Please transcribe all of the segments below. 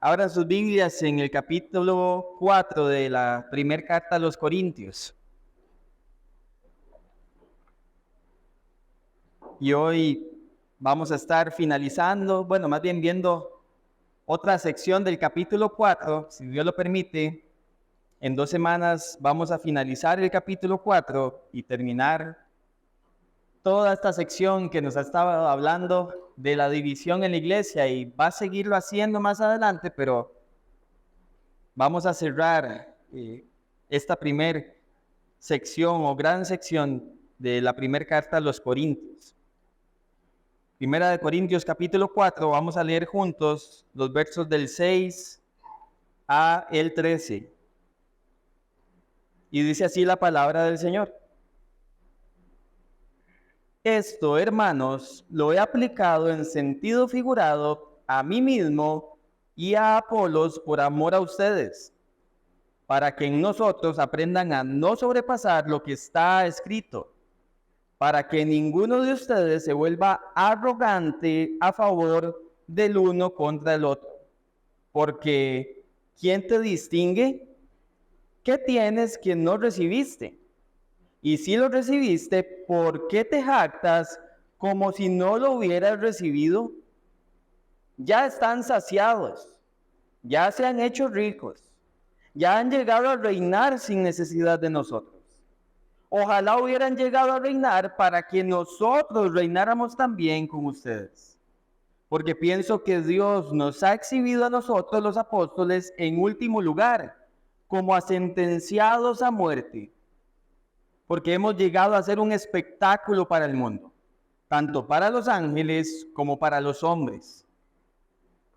Abran sus Biblias en el capítulo 4 de la primera carta a los Corintios. Y hoy vamos a estar finalizando, más bien viendo otra sección del capítulo 4, si Dios lo permite. En 2 semanas vamos a finalizar el capítulo 4 y terminar toda esta sección que nos ha estado hablando de la división en la iglesia, y va a seguirlo haciendo más adelante, pero vamos a cerrar esta primera sección o gran sección de la primera carta a los Corintios. Primera de Corintios capítulo 4, vamos a leer juntos los versos del 6 a el 13. Y dice así la palabra del Señor. Esto, hermanos, lo he aplicado en sentido figurado a mí mismo y a Apolos por amor a ustedes, para que en nosotros aprendan a no sobrepasar lo que está escrito, para que ninguno de ustedes se vuelva arrogante a favor del uno contra el otro. Porque, ¿quién te distingue? ¿Qué tienes que no recibiste? Y si lo recibiste, ¿por qué te jactas como si no lo hubieras recibido? Ya están saciados, ya se han hecho ricos, ya han llegado a reinar sin necesidad de nosotros. Ojalá hubieran llegado a reinar para que nosotros reináramos también con ustedes. Porque pienso que Dios nos ha exhibido a nosotros los apóstoles en último lugar, como a sentenciados a muerte. Porque hemos llegado a ser un espectáculo para el mundo, tanto para los ángeles como para los hombres.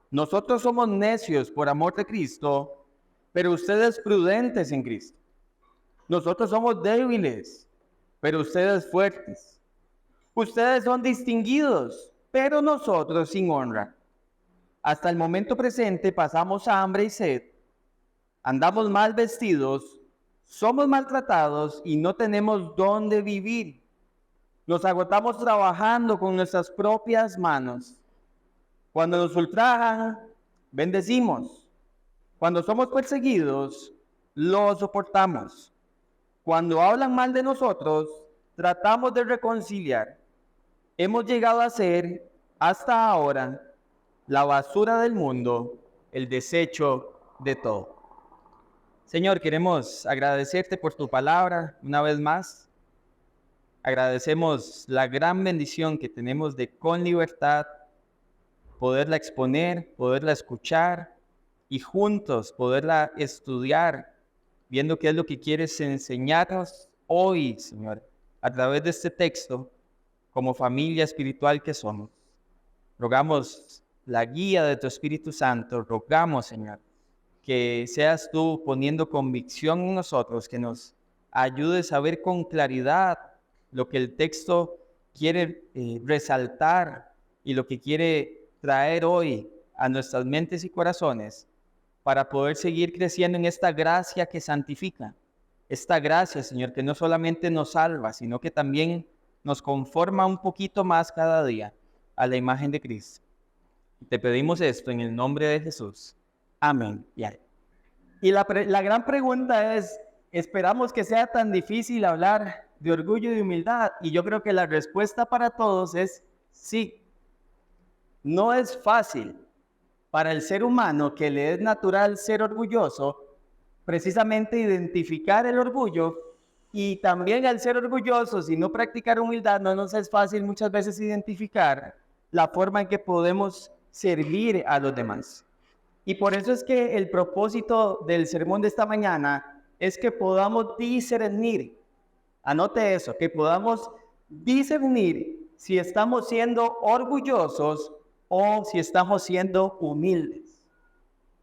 Nosotros somos necios por amor de Cristo, pero ustedes prudentes en Cristo. Nosotros somos débiles, pero ustedes fuertes. Ustedes son distinguidos, pero nosotros sin honra. Hasta el momento presente pasamos hambre y sed, andamos mal vestidos, somos maltratados y no tenemos dónde vivir. Nos agotamos trabajando con nuestras propias manos. Cuando nos ultrajan, bendecimos. Cuando somos perseguidos, lo soportamos. Cuando hablan mal de nosotros, tratamos de reconciliar. Hemos llegado a ser, hasta ahora, la basura del mundo, el desecho de todo. Señor, queremos agradecerte por tu palabra una vez más. Agradecemos la gran bendición que tenemos de con libertad poderla exponer, poderla escuchar y juntos poderla estudiar, viendo qué es lo que quieres enseñarnos hoy, Señor, a través de este texto, como familia espiritual que somos. Rogamos la guía de tu Espíritu Santo, rogamos, Señor, que seas tú poniendo convicción en nosotros, que nos ayudes a ver con claridad lo que el texto quiere resaltar y lo que quiere traer hoy a nuestras mentes y corazones para poder seguir creciendo en esta gracia que santifica. Esta gracia, Señor, que no solamente nos salva, sino que también nos conforma un poquito más cada día a la imagen de Cristo. Te pedimos esto en el nombre de Jesús. Amén. Y la gran pregunta es, ¿esperamos que sea tan difícil hablar de orgullo y de humildad? Y yo creo que la respuesta para todos es sí. No es fácil para el ser humano, que le es natural ser orgulloso, precisamente identificar el orgullo, y también al ser orgullosos y no practicar humildad, no nos es fácil muchas veces identificar la forma en que podemos servir a los demás. Y por eso es que el propósito del sermón de esta mañana es que podamos discernir, anote eso, que podamos discernir si estamos siendo orgullosos o si estamos siendo humildes.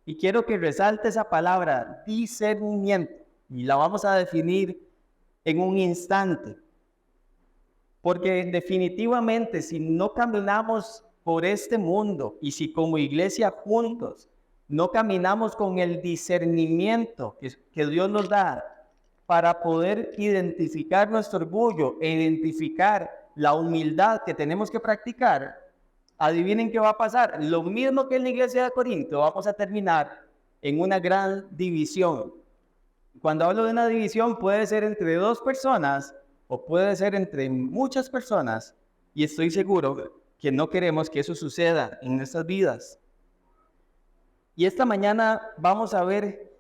Y quiero que resalte esa palabra, discernimiento, y la vamos a definir en un instante. Porque definitivamente, si no caminamos por este mundo y si como iglesia juntos no caminamos con el discernimiento que Dios nos da para poder identificar nuestro orgullo e identificar la humildad que tenemos que practicar, adivinen qué va a pasar. Lo mismo que en la iglesia de Corinto, vamos a terminar en una gran división. Cuando hablo de una división, puede ser entre dos personas o puede ser entre muchas personas, y estoy seguro que no queremos que eso suceda en nuestras vidas. Y esta mañana vamos a ver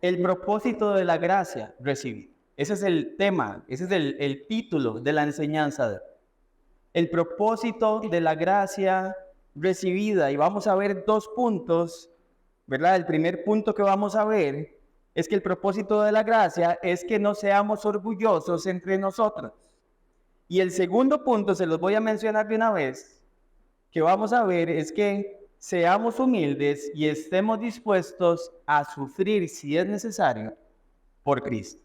el propósito de la gracia recibida. Ese es el tema, ese es el título de la enseñanza. El propósito de la gracia recibida. Y vamos a ver 2 puntos, ¿verdad? El primer punto que vamos a ver es que el propósito de la gracia es que no seamos orgullosos entre nosotros. Y el segundo punto, se los voy a mencionar de una vez, que vamos a ver es que seamos humildes y estemos dispuestos a sufrir, si es necesario, por Cristo.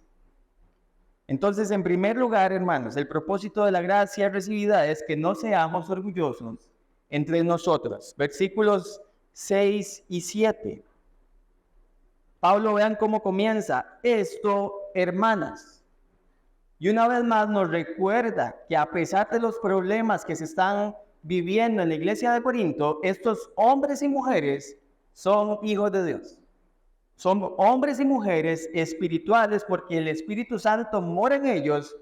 Entonces, en primer lugar, hermanos, el propósito de la gracia recibida es que no seamos orgullosos entre nosotros. Versículos 6 y 7. Pablo, vean cómo comienza. Esto, hermanas. Y una vez más nos recuerda que a pesar de los problemas que se están viviendo en la iglesia de Corinto, estos hombres y mujeres son hijos de Dios. Son hombres y mujeres espirituales porque el Espíritu Santo mora en ellos,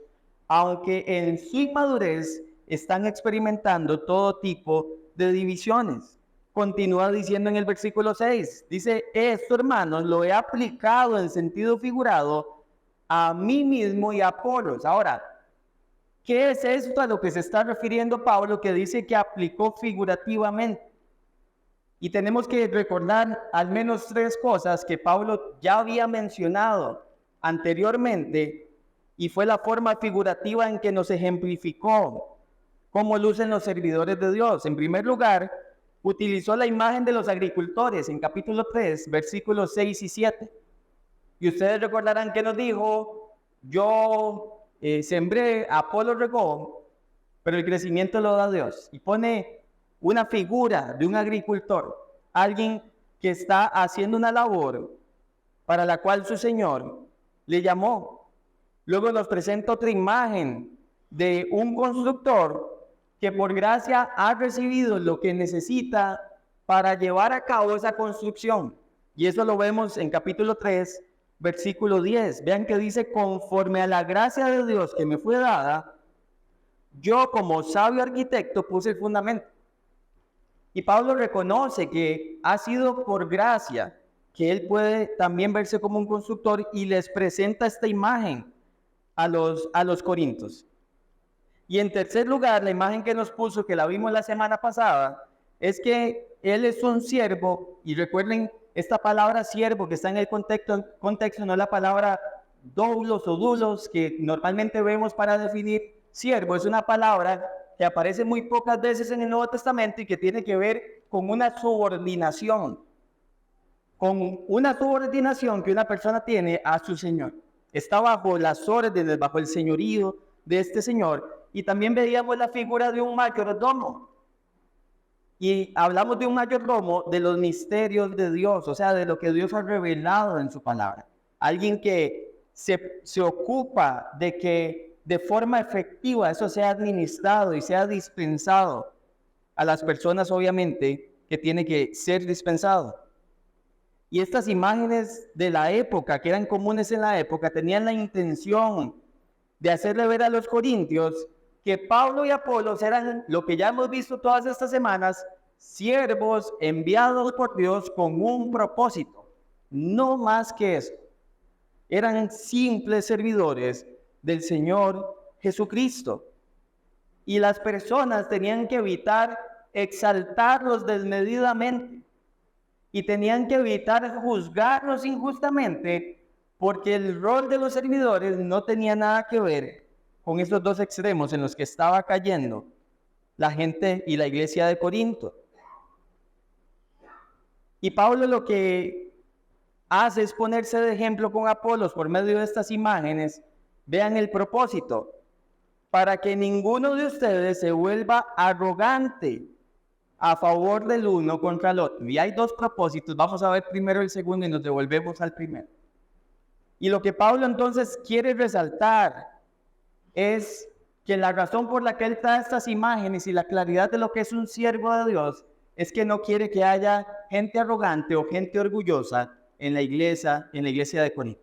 aunque en su inmadurez están experimentando todo tipo de divisiones. Continúa diciendo en el versículo 6, dice, esto, hermanos, lo he aplicado en sentido figurado a mí mismo y a Apolos. Ahora, ¿qué es esto a lo que se está refiriendo Pablo que dice que aplicó figurativamente? Y tenemos que recordar al menos 3 cosas que Pablo ya había mencionado anteriormente, y fue la forma figurativa en que nos ejemplificó cómo lucen los servidores de Dios. En primer lugar, utilizó la imagen de los agricultores en capítulo 3, versículos 6 y 7. Y ustedes recordarán que nos dijo, yo sembré, Apolo regó, pero el crecimiento lo da Dios. Y pone una figura de un agricultor, alguien que está haciendo una labor para la cual su Señor le llamó. Luego nos presenta otra imagen de un constructor que por gracia ha recibido lo que necesita para llevar a cabo esa construcción. Y eso lo vemos en capítulo 3, versículo 10. Vean que dice, conforme a la gracia de Dios que me fue dada, yo como sabio arquitecto puse el fundamento. Y Pablo reconoce que ha sido por gracia que él puede también verse como un constructor, y les presenta esta imagen a los corintios. Y en tercer lugar, la imagen que nos puso, que la vimos la semana pasada, es que él es un siervo. Y recuerden, esta palabra siervo que está en el contexto no es la palabra doulos o dulos que normalmente vemos para definir siervo. Es una palabra que aparece muy pocas veces en el Nuevo Testamento y que tiene que ver con una subordinación. Con una subordinación que una persona tiene a su Señor. Está bajo las órdenes, bajo el señorío de este Señor. Y también veíamos la figura de un mayordomo. Y hablamos de un mayordomo de los misterios de Dios, o sea, de lo que Dios ha revelado en su palabra. Alguien que se ocupa de que de forma efectiva eso sea administrado y sea dispensado a las personas, obviamente, que tiene que ser dispensado. Y estas imágenes de la época, que eran comunes en la época, tenían la intención de hacerle ver a los corintios que Pablo y Apolos eran, lo que ya hemos visto todas estas semanas, siervos enviados por Dios con un propósito, no más que eso. Eran simples servidores del Señor Jesucristo. Y las personas tenían que evitar exaltarlos desmedidamente y tenían que evitar juzgarlos injustamente, porque el rol de los servidores no tenía nada que ver con esos 2 extremos en los que estaba cayendo la gente y la iglesia de Corinto. Y Pablo lo que hace es ponerse de ejemplo con Apolos por medio de estas imágenes. Vean el propósito: para que ninguno de ustedes se vuelva arrogante a favor del uno contra el otro. Y hay 2 propósitos. Vamos a ver primero el segundo y nos devolvemos al primero. Y lo que Pablo entonces quiere resaltar es que la razón por la que él trae estas imágenes y la claridad de lo que es un siervo de Dios es que no quiere que haya gente arrogante o gente orgullosa en la iglesia de Corinto.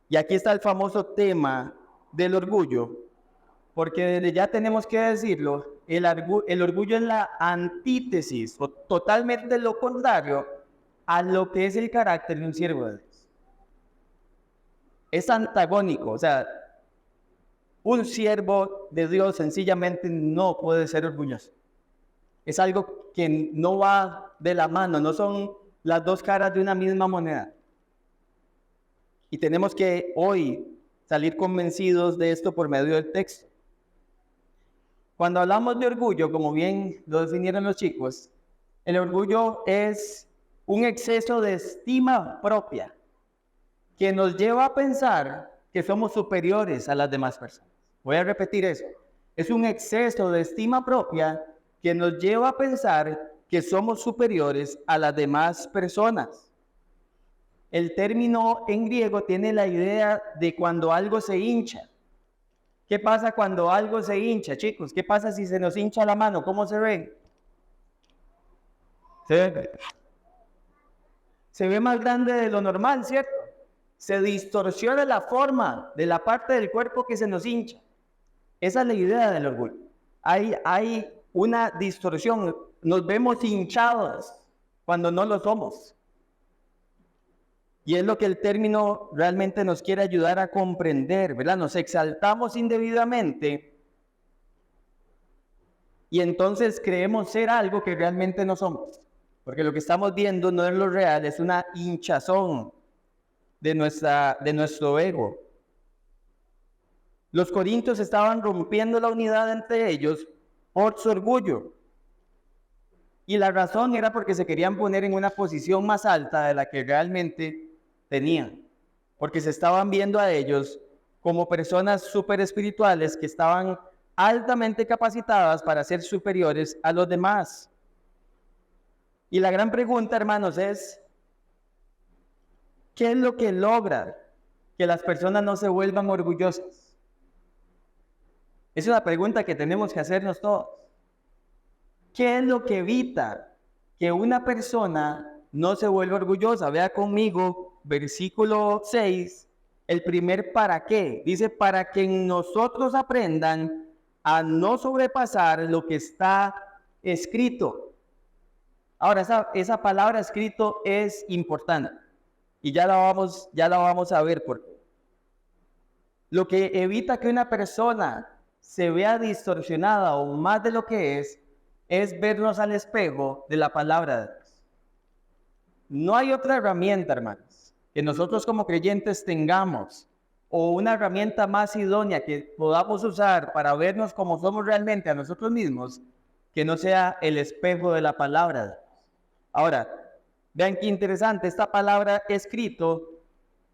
Y aquí está el famoso tema del orgullo, porque desde ya tenemos que decirlo, el orgullo es la antítesis o totalmente lo contrario a lo que es el carácter de un siervo de Dios. Es antagónico, o sea, un siervo de Dios sencillamente no puede ser orgulloso. Es algo que no va de la mano, no son las dos caras de una misma moneda. Y tenemos que hoy salir convencidos de esto por medio del texto. Cuando hablamos de orgullo, como bien lo definieron los chicos, el orgullo es un exceso de estima propia que nos lleva a pensar que somos superiores a las demás personas. Voy a repetir eso. Es un exceso de estima propia que nos lleva a pensar que somos superiores a las demás personas. El término en griego tiene la idea de cuando algo se hincha. ¿Qué pasa cuando algo se hincha, chicos? ¿Qué pasa si se nos hincha la mano? ¿Cómo se ve? Se ve más grande de lo normal, ¿cierto? Se distorsiona la forma de la parte del cuerpo que se nos hincha. Esa es la idea del orgullo. Hay una distorsión. Nos vemos hinchados cuando no lo somos. Y es lo que el término realmente nos quiere ayudar a comprender, ¿verdad? Nos exaltamos indebidamente y entonces creemos ser algo que realmente no somos. Porque lo que estamos viendo no es lo real, es una hinchazón de nuestro ego. Los corintios estaban rompiendo la unidad entre ellos por su orgullo. Y la razón era porque se querían poner en una posición más alta de la que realmente tenían, porque se estaban viendo a ellos como personas súper espirituales que estaban altamente capacitadas para ser superiores a los demás. Y la gran pregunta, hermanos, es ¿qué es lo que logra que las personas no se vuelvan orgullosas? Es una pregunta que tenemos que hacernos todos. ¿Qué es lo que evita que una persona no se vuelva orgullosa? Vea conmigo, versículo 6, el primer para qué. Dice, para que nosotros aprendan a no sobrepasar lo que está escrito. Ahora, esa palabra escrito es importante. Y ya la vamos a ver por qué. Lo que evita que una persona se vea distorsionada o más de lo que es vernos al espejo de la palabra de Dios. No hay otra herramienta, hermanos, que nosotros como creyentes tengamos, o una herramienta más idónea que podamos usar para vernos como somos realmente a nosotros mismos, que no sea el espejo de la palabra de Dios. Ahora, vean qué interesante, esta palabra escrito,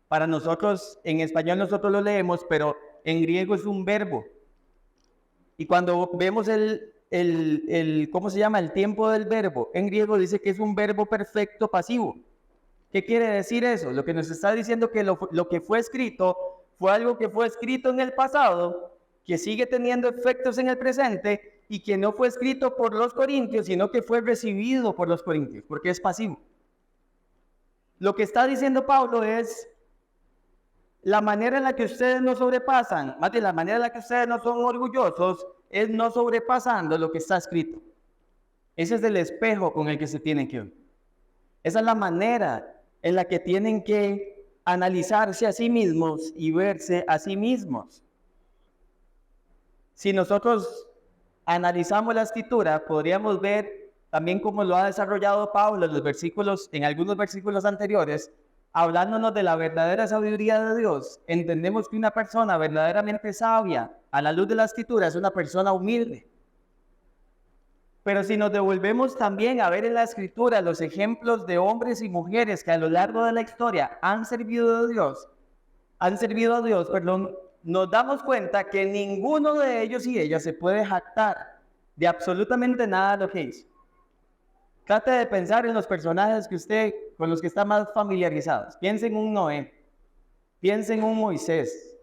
para nosotros, en español nosotros lo leemos, pero en griego es un verbo. Y cuando vemos ¿cómo se llama? El tiempo del verbo. En griego dice que es un verbo perfecto pasivo. ¿Qué quiere decir eso? Lo que nos está diciendo que lo que fue escrito fue algo que fue escrito en el pasado, que sigue teniendo efectos en el presente y que no fue escrito por los corintios, sino que fue recibido por los corintios, porque es pasivo. Lo que está diciendo Pablo es la manera en la que ustedes no sobrepasan, más bien la manera en la que ustedes no son orgullosos, es no sobrepasando lo que está escrito. Ese es el espejo con el que se tienen que ver. Esa es la manera en la que tienen que analizarse a sí mismos y verse a sí mismos. Si nosotros analizamos la escritura, podríamos ver también cómo lo ha desarrollado Pablo en algunos versículos anteriores, hablándonos de la verdadera sabiduría de Dios. Entendemos que una persona verdaderamente sabia a la luz de la escritura es una persona humilde. Pero si nos devolvemos también a ver en la escritura los ejemplos de hombres y mujeres que a lo largo de la historia han servido a Dios, nos damos cuenta que ninguno de ellos y ellas se puede jactar de absolutamente nada de lo que hizo. Trate de pensar en los personajes con los que está más familiarizados. Piense en un Noé, piense en un Moisés,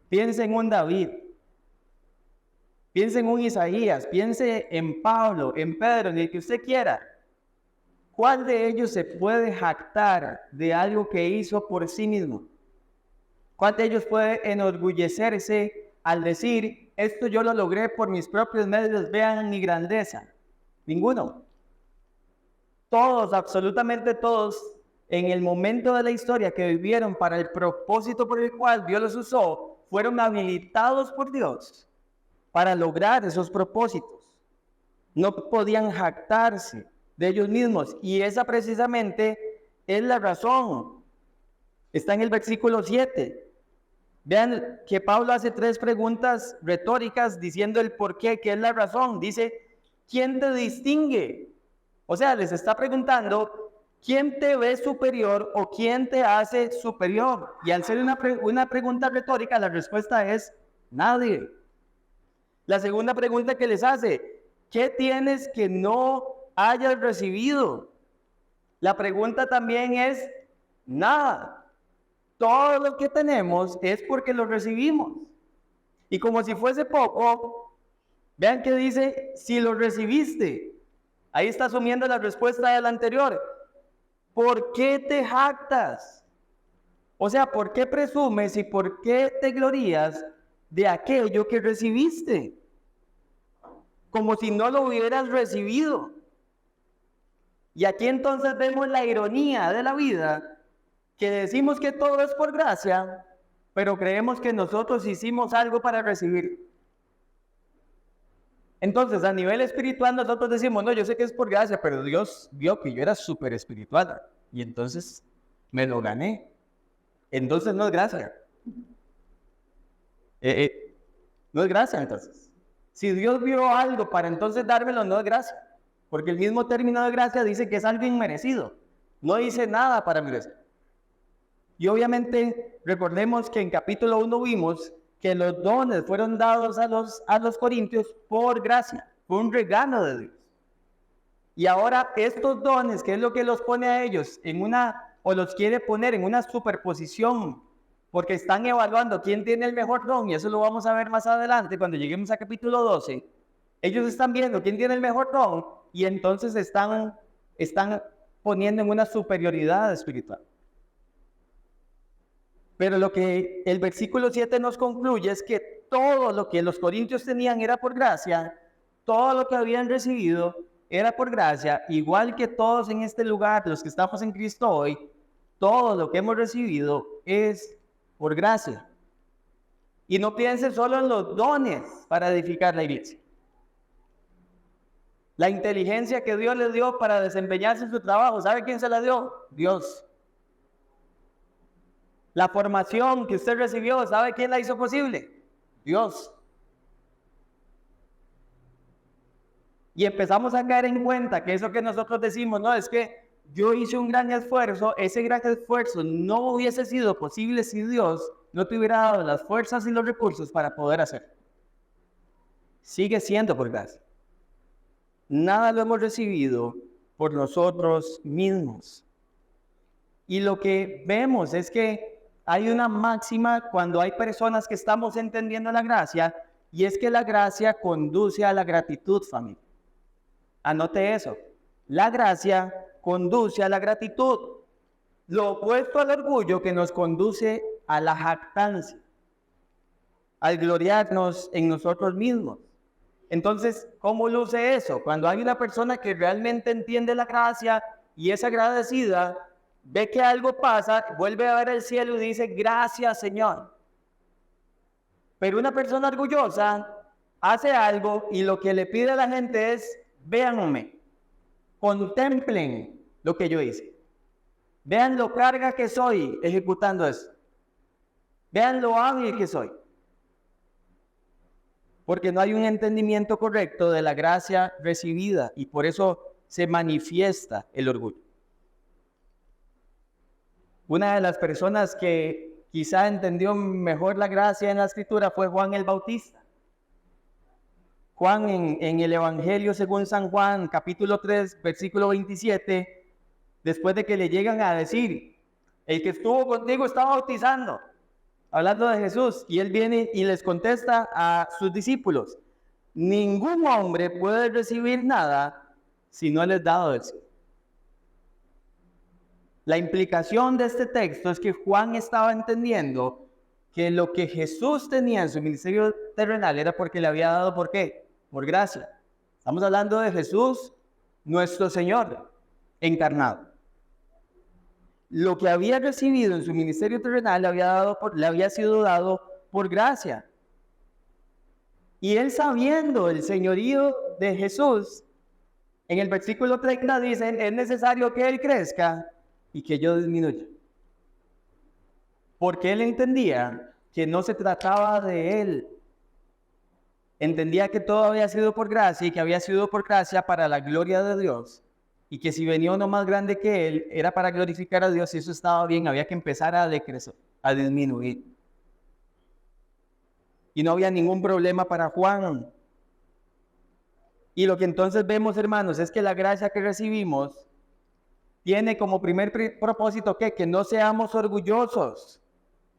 Piense en un David, piense en un Isaías, piense en Pablo, en Pedro, en el que usted quiera. ¿Cuál de ellos se puede jactar de algo que hizo por sí mismo? ¿Cuál de ellos puede enorgullecerse al decir, esto yo lo logré por mis propios medios, vean mi grandeza? Ninguno. Todos, absolutamente todos, en el momento de la historia que vivieron para el propósito por el cual Dios los usó, fueron habilitados por Dios para lograr esos propósitos. No podían jactarse de ellos mismos, y esa precisamente es la razón. Está en el versículo 7. Vean que Pablo hace 3 preguntas retóricas diciendo el por qué, que es la razón. Dice, ¿quién te distingue? O sea, les está preguntando, ¿quién te ve superior o quién te hace superior? Y al ser una pregunta retórica, la respuesta es nadie. La segunda pregunta que les hace, ¿qué tienes que no hayas recibido? La pregunta también es nada. Todo lo que tenemos es porque lo recibimos. Y como si fuese poco, vean que dice, si lo recibiste. Ahí está asumiendo la respuesta de la anterior. ¿Por qué te jactas? O sea, ¿por qué presumes y por qué te glorías de aquello que recibiste? Como si no lo hubieras recibido. Y aquí entonces vemos la ironía de la vida, que decimos que todo es por gracia, pero creemos que nosotros hicimos algo para recibir. Entonces, a nivel espiritual, nosotros decimos, no, yo sé que es por gracia, pero Dios vio que yo era súper espiritual, y entonces me lo gané. Entonces no es gracia. No es gracia, entonces. Si Dios vio algo para entonces dármelo, no es gracia. Porque el mismo término de gracia dice que es algo inmerecido. No hice nada para merecer. Y obviamente recordemos que en capítulo 1 vimos que los dones fueron dados a los corintios por gracia, fue un regalo de Dios. Y ahora estos dones, que es lo que los pone a ellos o los quiere poner en una superposición, porque están evaluando quién tiene el mejor don, y eso lo vamos a ver más adelante cuando lleguemos a capítulo 12. Ellos están viendo quién tiene el mejor don, y entonces están poniendo en una superioridad espiritual. Pero lo que el versículo 7 nos concluye es que todo lo que los corintios tenían era por gracia, todo lo que habían recibido era por gracia, igual que todos en este lugar, los que estamos en Cristo hoy, todo lo que hemos recibido es por gracia. Y no piense solo en los dones para edificar la iglesia. La inteligencia que Dios le dio para desempeñarse en su trabajo, ¿sabe quién se la dio? Dios. La formación que usted recibió, ¿sabe quién la hizo posible? Dios. Y empezamos a caer en cuenta que eso que nosotros decimos, no, es que yo hice un gran esfuerzo, ese gran esfuerzo no hubiese sido posible si Dios no te hubiera dado las fuerzas y los recursos para poder hacer. Sigue siendo por gracia. Nada lo hemos recibido por nosotros mismos. Y lo que vemos es que hay una máxima cuando hay personas que estamos entendiendo la gracia, y es que la gracia conduce a la gratitud, familia. Anote eso. La gracia conduce a la gratitud. Lo opuesto al orgullo que nos conduce a la jactancia, al gloriarnos en nosotros mismos. Entonces, ¿cómo luce eso? Cuando hay una persona que realmente entiende la gracia y es agradecida, ve que algo pasa, vuelve a ver el cielo y dice, gracias, Señor. Pero una persona orgullosa hace algo y lo que le pide a la gente es, véanme, contemplen lo que yo hice. Vean lo carga que soy ejecutando eso. Vean lo hábil que soy. Porque no hay un entendimiento correcto de la gracia recibida, y por eso se manifiesta el orgullo. Una de las personas que quizá entendió mejor la gracia en la Escritura fue Juan el Bautista. Juan en el Evangelio según San Juan, capítulo 3, versículo 27, después de que le llegan a decir, el que estuvo contigo está bautizando. hablando de Jesús, y él viene y les contesta a sus discípulos: ningún hombre puede recibir nada si no les es dado del cielo. La implicación de este texto es que Juan estaba entendiendo que lo que Jesús tenía en su ministerio terrenal era porque le había dado, ¿por qué? Por gracia. Estamos hablando de Jesús, nuestro Señor, encarnado. Lo que había recibido en su ministerio terrenal le había sido dado por gracia. Y él, sabiendo el señorío de Jesús, en el versículo 30 dicen: es necesario que él crezca y que yo disminuya. Porque él entendía que no se trataba de él. Entendía que todo había sido por gracia y que había sido por gracia para la gloria de Dios. Y que si venía uno más grande que él, era para glorificar a Dios, y eso estaba bien, había que empezar a decrecer, a disminuir. Y no había ningún problema para Juan. Y lo que entonces vemos, hermanos, es que la gracia que recibimos tiene como primer propósito que no seamos orgullosos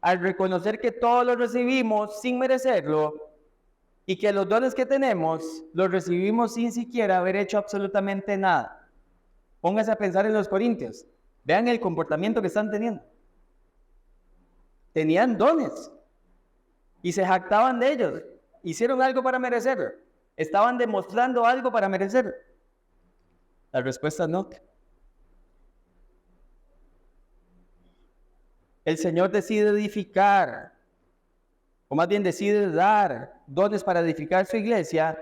al reconocer que todo lo recibimos sin merecerlo y que los dones que tenemos los recibimos sin siquiera haber hecho absolutamente nada. Póngase a pensar en los corintios. Vean el comportamiento que están teniendo. Tenían dones y se jactaban de ellos. Hicieron algo para merecerlo. Estaban demostrando algo para merecerlo. La respuesta es no. El Señor decide edificar, o más bien decide dar dones para edificar su iglesia.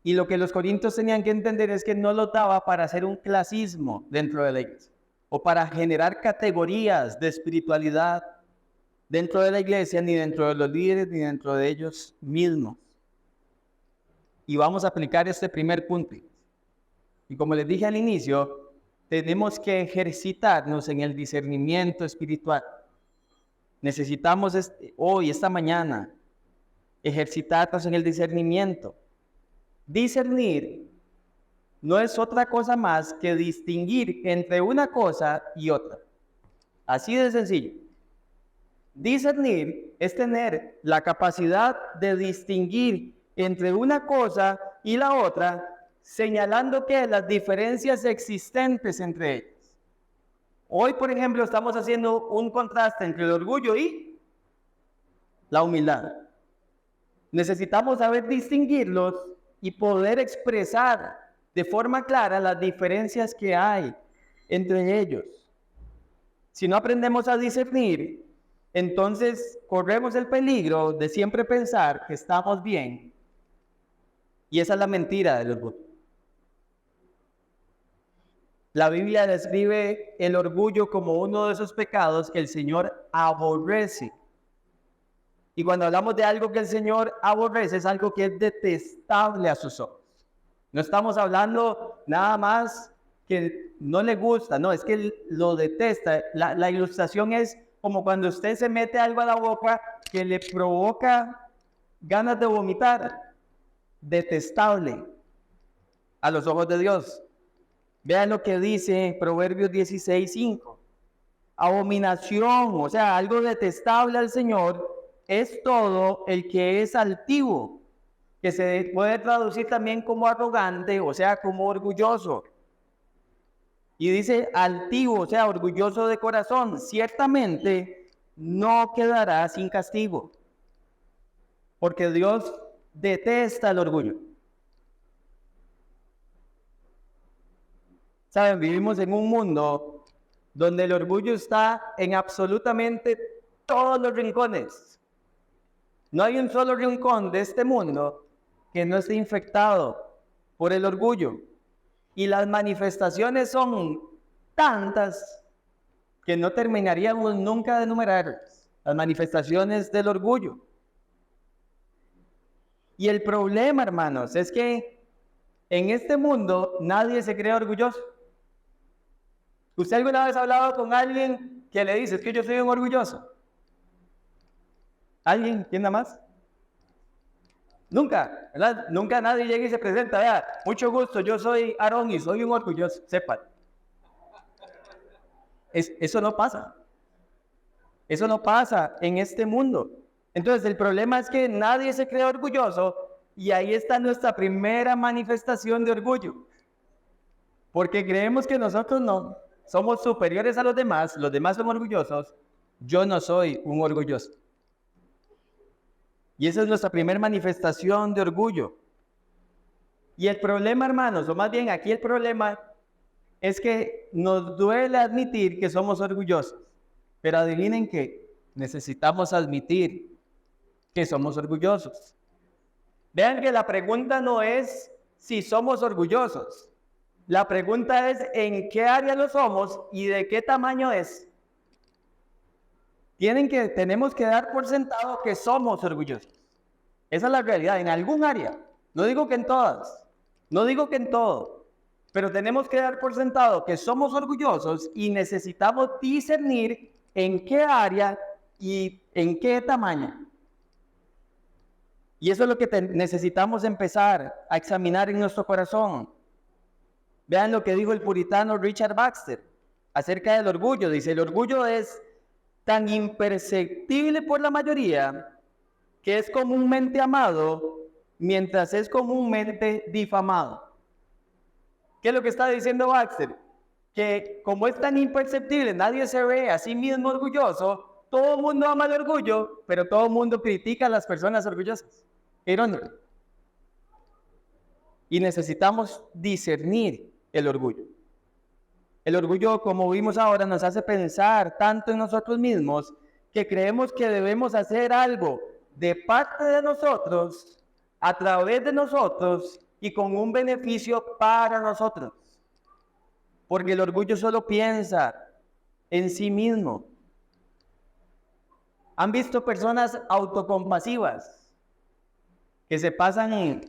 Y lo que los corintios tenían que entender es que no lo daba para hacer un clasismo dentro de la iglesia, o para generar categorías de espiritualidad dentro de la iglesia, ni dentro de los líderes, ni dentro de ellos mismos. Y vamos a aplicar este primer punto. Y como les dije al inicio, tenemos que ejercitarnos en el discernimiento espiritual. Necesitamos hoy, esta mañana, ejercitarnos en el discernimiento. Discernir no es otra cosa más que distinguir entre una cosa y otra. Así de sencillo. Discernir es tener la capacidad de distinguir entre una cosa y la otra, señalando que las diferencias existentes entre ellas. Hoy, por ejemplo, estamos haciendo un contraste entre el orgullo y la humildad. Necesitamos saber distinguirlos y poder expresar de forma clara las diferencias que hay entre ellos. Si no aprendemos a discernir, entonces corremos el peligro de siempre pensar que estamos bien. Y esa es la mentira del orgullo. La Biblia describe el orgullo como uno de esos pecados que el Señor aborrece. Y cuando hablamos de algo que el Señor aborrece, es algo que es detestable a sus ojos. No estamos hablando nada más que no le gusta, no, es que él lo detesta. La ilustración es como cuando usted se mete algo a la boca que le provoca ganas de vomitar. Detestable a los ojos de Dios. Vean lo que dice Proverbios 16:5. Abominación, o sea, algo detestable al Señor, es todo el que es altivo, que se puede traducir también como arrogante, o sea, como orgulloso. Y dice altivo, o sea, orgulloso de corazón, ciertamente no quedará sin castigo, porque Dios detesta el orgullo. Saben, vivimos en un mundo donde el orgullo está en absolutamente todos los rincones. No hay un solo rincón de este mundo que no esté infectado por el orgullo. Y las manifestaciones son tantas que no terminaríamos nunca de enumerarlas. Las manifestaciones del orgullo. Y el problema, hermanos, es que en este mundo nadie se cree orgulloso. ¿Usted alguna vez ha hablado con alguien que le dice: es que yo soy un orgulloso? ¿Alguien? ¿Quién nada más? Nunca, ¿verdad? Nunca nadie llega y se presenta: vea, mucho gusto, yo soy Aarón y soy un orgulloso. Sepan. Eso no pasa. Eso no pasa en este mundo. Entonces el problema es que nadie se cree orgulloso y ahí está nuestra primera manifestación de orgullo. Porque creemos que nosotros no somos superiores a los demás son orgullosos, yo no soy un orgulloso. Y esa es nuestra primera manifestación de orgullo. Y el problema, hermanos, o más bien aquí el problema es que nos duele admitir que somos orgullosos. Pero adivinen que necesitamos admitir que somos orgullosos. Vean que la pregunta no es si somos orgullosos. La pregunta es en qué área lo somos y de qué tamaño es. Tenemos que dar por sentado que somos orgullosos. Esa es la realidad, en algún área. No digo que en todas, no digo que en todo, pero tenemos que dar por sentado que somos orgullosos y necesitamos discernir en qué área y en qué tamaño. Y eso es lo que necesitamos empezar a examinar en nuestro corazón. Vean lo que dijo el puritano Richard Baxter acerca del orgullo. Dice, el orgullo es tan imperceptible por la mayoría que es comúnmente amado mientras es comúnmente difamado. ¿Qué es lo que está diciendo Baxter? Que como es tan imperceptible, nadie se ve a sí mismo orgulloso, todo el mundo ama el orgullo, pero todo el mundo critica a las personas orgullosas. Irónico. Y necesitamos discernir el orgullo. El orgullo, como vimos ahora, nos hace pensar tanto en nosotros mismos que creemos que debemos hacer algo de parte de nosotros, a través de nosotros y con un beneficio para nosotros. Porque el orgullo solo piensa en sí mismo. ¿Han visto personas autocompasivas que se pasan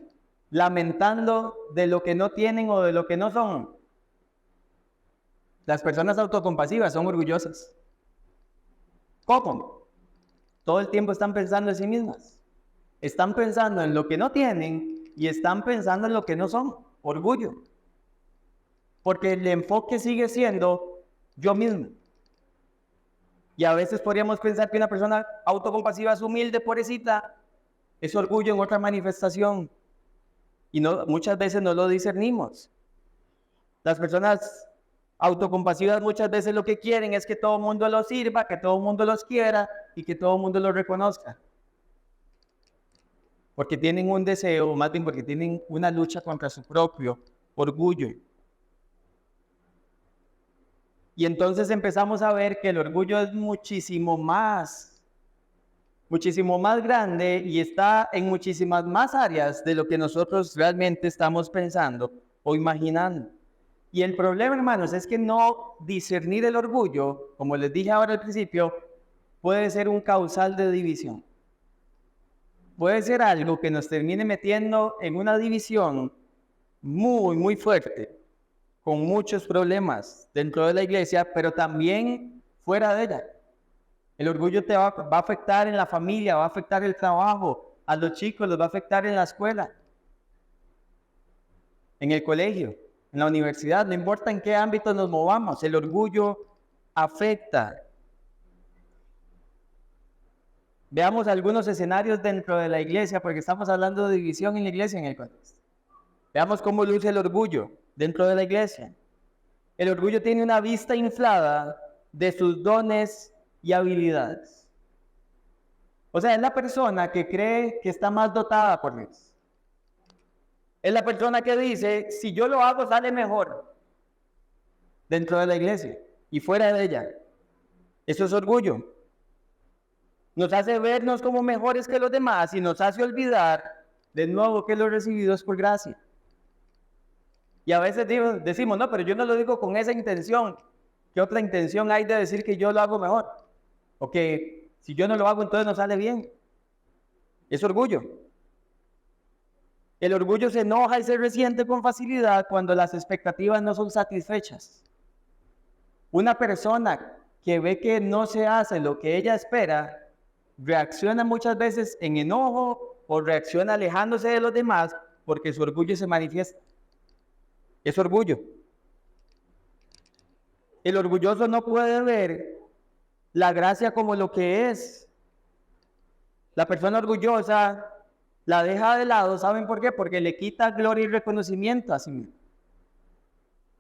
lamentando de lo que no tienen o de lo que no son? Las personas autocompasivas son orgullosas. ¿Cómo? Todo el tiempo están pensando en sí mismas. Están pensando en lo que no tienen y están pensando en lo que no son. Orgullo. Porque el enfoque sigue siendo yo mismo. Y a veces podríamos pensar que una persona autocompasiva es humilde, pobrecita. Es orgullo en otra manifestación. Y muchas veces no lo discernimos. Las personas autocompasivas muchas veces lo que quieren es que todo el mundo los sirva, que todo el mundo los quiera y que todo el mundo los reconozca. Porque tienen un deseo, más bien porque tienen una lucha contra su propio orgullo. Y entonces empezamos a ver que el orgullo es muchísimo más grande y está en muchísimas más áreas de lo que nosotros realmente estamos pensando o imaginando. Y el problema, hermanos, es que no discernir el orgullo, como les dije ahora al principio, puede ser un causal de división. Puede ser algo que nos termine metiendo en una división muy, muy fuerte, con muchos problemas dentro de la iglesia, pero también fuera de ella. El orgullo te va a afectar en la familia, va a afectar el trabajo, a los chicos los va a afectar en la escuela, en el colegio, en la universidad, no importa en qué ámbito nos movamos, el orgullo afecta. Veamos algunos escenarios dentro de la iglesia, porque estamos hablando de división en la iglesia en el contexto. Veamos cómo luce el orgullo dentro de la iglesia. El orgullo tiene una vista inflada de sus dones y habilidades. O sea, es la persona que cree que está más dotada por Dios. Es la persona que dice, si yo lo hago, sale mejor dentro de la iglesia y fuera de ella. Eso es orgullo. Nos hace vernos como mejores que los demás y nos hace olvidar de nuevo que lo recibido es por gracia. Y a veces decimos, no, pero yo no lo digo con esa intención. ¿Qué otra intención hay de decir que yo lo hago mejor? O que si yo no lo hago, entonces no sale bien. Es orgullo. El orgullo se enoja y se resiente con facilidad cuando las expectativas no son satisfechas. Una persona que ve que no se hace lo que ella espera, reacciona muchas veces en enojo o reacciona alejándose de los demás porque su orgullo se manifiesta. Es orgullo. El orgulloso no puede ver la gracia como lo que es. La persona orgullosa la deja de lado, ¿saben por qué? Porque le quita gloria y reconocimiento a sí mismo.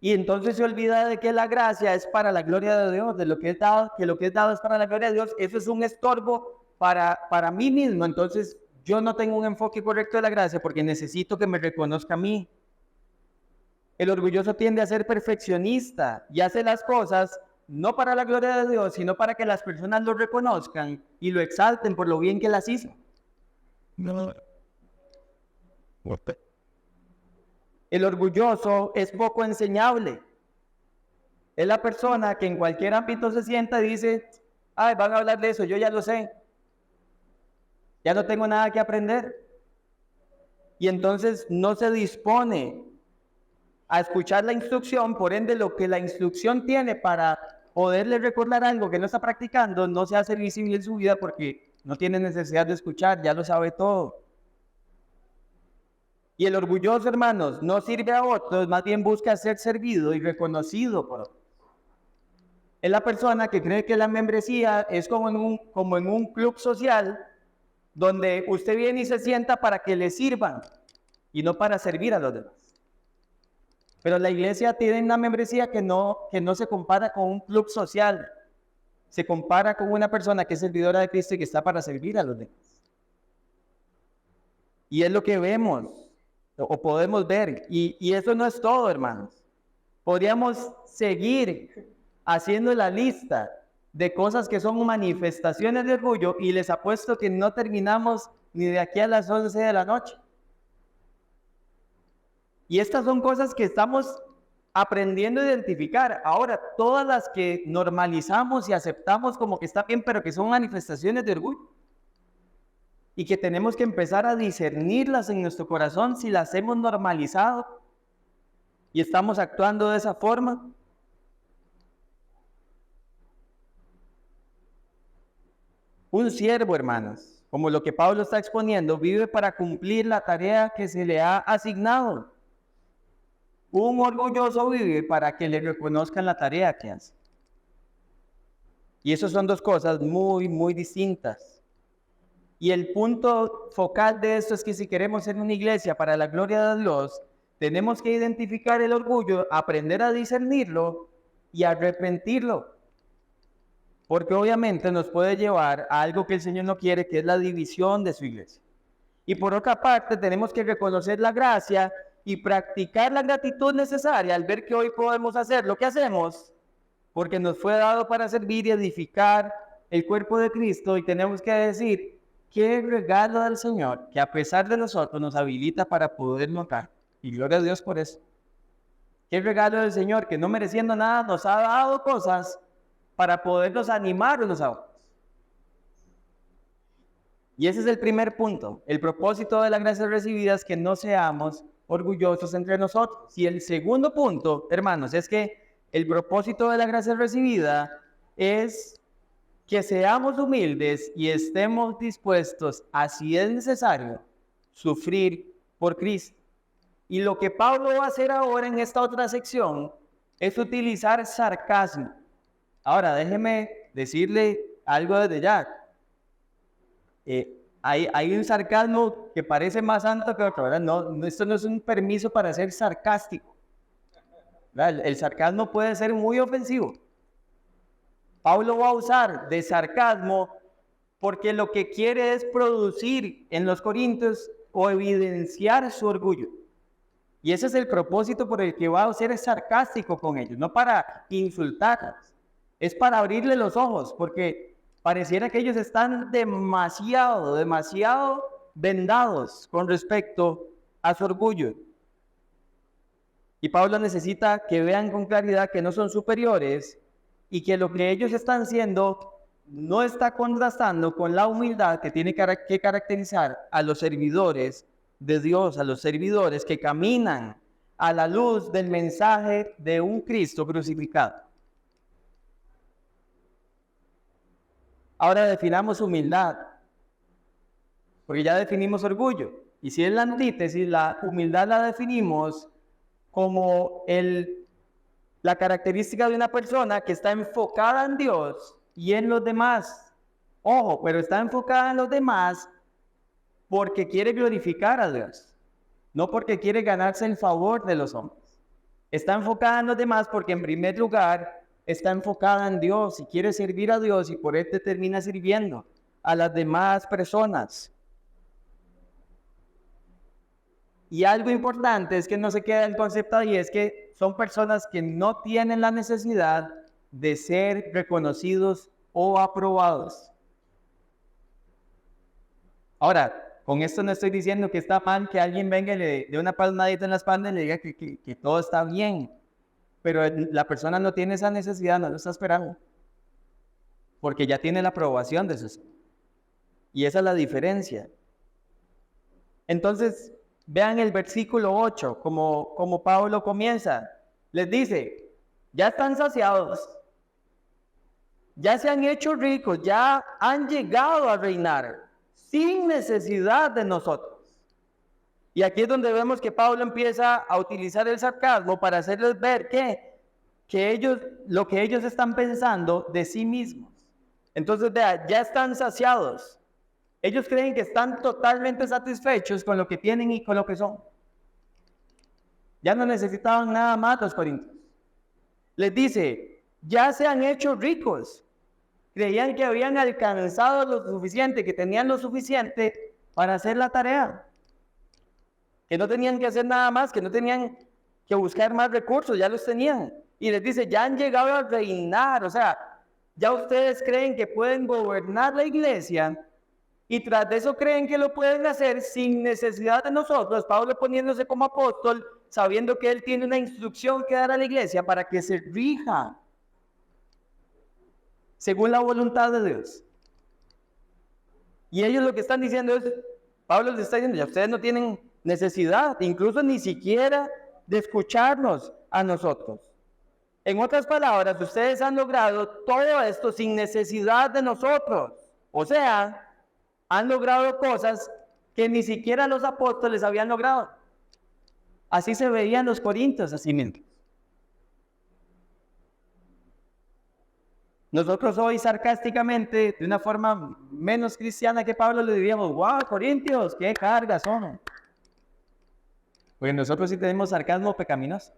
Y entonces se olvida de que la gracia es para la gloria de Dios, de lo que es dado, que lo que es dado es para la gloria de Dios. Eso es un estorbo para mí mismo. Entonces yo no tengo un enfoque correcto de la gracia porque necesito que me reconozca a mí. El orgulloso tiende a ser perfeccionista y hace las cosas no para la gloria de Dios, sino para que las personas lo reconozcan y lo exalten por lo bien que las hizo. El orgulloso es poco enseñable. Es la persona que en cualquier ámbito se sienta y dice, ay, van a hablar de eso, yo ya lo sé. Ya no tengo nada que aprender. Y entonces no se dispone a escuchar la instrucción, por ende lo que la instrucción tiene para poderle recordar algo que no está practicando, no se hace visible en su vida porque no tiene necesidad de escuchar, ya lo sabe todo. Y el orgulloso, hermanos, no sirve a otros, más bien busca ser servido y reconocido por otros. Es la persona que cree que la membresía es como en un club social donde usted viene y se sienta para que le sirvan y no para servir a los demás. Pero la iglesia tiene una membresía que no se compara con un club social. Se compara con una persona que es servidora de Cristo y que está para servir a los demás. Y es lo que vemos o podemos ver. Y eso no es todo, hermanos. Podríamos seguir haciendo la lista de cosas que son manifestaciones de orgullo y les apuesto que no terminamos ni de aquí a las 11 de la noche. Y estas son cosas que estamos aprendiendo a identificar. Ahora, todas las que normalizamos y aceptamos como que está bien, pero que son manifestaciones de orgullo. Y que tenemos que empezar a discernirlas en nuestro corazón si las hemos normalizado y estamos actuando de esa forma. Un siervo, hermanos, como lo que Pablo está exponiendo, vive para cumplir la tarea que se le ha asignado. Un orgulloso vive para que le reconozcan la tarea que hace. Y eso son dos cosas muy, muy distintas. Y el punto focal de esto es que si queremos ser una iglesia para la gloria de Dios, tenemos que identificar el orgullo, aprender a discernirlo y arrepentirlo. Porque obviamente nos puede llevar a algo que el Señor no quiere, que es la división de su iglesia. Y por otra parte, tenemos que reconocer la gracia y practicar la gratitud necesaria al ver que hoy podemos hacer lo que hacemos, porque nos fue dado para servir y edificar el cuerpo de Cristo, y tenemos que decir, qué regalo del Señor, que a pesar de nosotros nos habilita para poder notar. Y gloria a Dios por eso. Qué regalo del Señor, que no mereciendo nada nos ha dado cosas para podernos animar unos a otros. Y ese es el primer punto. El propósito de la gracia recibida es que no seamos orgullosos entre nosotros. Y el segundo punto, hermanos, es que el propósito de la gracia recibida es que seamos humildes y estemos dispuestos, si es necesario, sufrir por Cristo. Y lo que Pablo va a hacer ahora en esta otra sección es utilizar sarcasmo. Ahora, déjeme decirle algo desde ya. Hay un sarcasmo que parece más santo que otro, ¿verdad? No, esto no es un permiso para ser sarcástico, ¿verdad? El sarcasmo puede ser muy ofensivo. Pablo va a usar de sarcasmo porque lo que quiere es producir en los corintios o evidenciar su orgullo. Y ese es el propósito por el que va a ser sarcástico con ellos, no para insultarlos. Es para abrirle los ojos, porque pareciera que ellos están demasiado vendados con respecto a su orgullo. Y Pablo necesita que vean con claridad que no son superiores y que lo que ellos están haciendo no está contrastando con la humildad que tiene que caracterizar a los servidores de Dios, a los servidores que caminan a la luz del mensaje de un Cristo crucificado. Ahora definamos humildad, porque ya definimos orgullo. Y si es la antítesis, la humildad la definimos como la característica de una persona que está enfocada en Dios y en los demás. Ojo, pero está enfocada en los demás porque quiere glorificar a Dios, no porque quiere ganarse el favor de los hombres. Está enfocada en los demás porque en primer lugar está enfocada en Dios y quiere servir a Dios y por este termina sirviendo a las demás personas. Y algo importante es que no se queda el concepto ahí, es que son personas que no tienen la necesidad de ser reconocidos o aprobados. Ahora, con esto no estoy diciendo que está mal que alguien venga y le dé una palmadita en la espalda y le diga que todo está bien. Pero la persona no tiene esa necesidad, no lo está esperando. Porque ya tiene la aprobación de sus. Y esa es la diferencia. Entonces, vean el versículo 8, como Pablo comienza. Les dice, ya están saciados, ya se han hecho ricos, ya han llegado a reinar, sin necesidad de nosotros. Y aquí es donde vemos que Pablo empieza a utilizar el sarcasmo para hacerles ver lo que ellos están pensando de sí mismos. Entonces, vea, ya están saciados. Ellos creen que están totalmente satisfechos con lo que tienen y con lo que son. Ya no necesitaban nada más los corintios. Les dice, ya se han hecho ricos. Creían que habían alcanzado lo suficiente, que tenían lo suficiente para hacer la tarea. Que no tenían que hacer nada más, que no tenían que buscar más recursos, ya los tenían. Y les dice, ya han llegado a reinar, o sea, ya ustedes creen que pueden gobernar la iglesia y tras de eso creen que lo pueden hacer sin necesidad de nosotros, Pablo poniéndose como apóstol, sabiendo que él tiene una instrucción que dar a la iglesia para que se rija según la voluntad de Dios. Y ellos lo que están diciendo es, Pablo les está diciendo, ya ustedes no tienen necesidad, incluso ni siquiera de escucharnos a nosotros. En otras palabras, ustedes han logrado todo esto sin necesidad de nosotros. O sea, han logrado cosas que ni siquiera los apóstoles habían logrado. Así se veían los corintios, así mismo. Nosotros hoy sarcásticamente, de una forma menos cristiana que Pablo, le diríamos, wow, corintios, qué cargas son. Porque nosotros sí tenemos sarcasmo pecaminoso.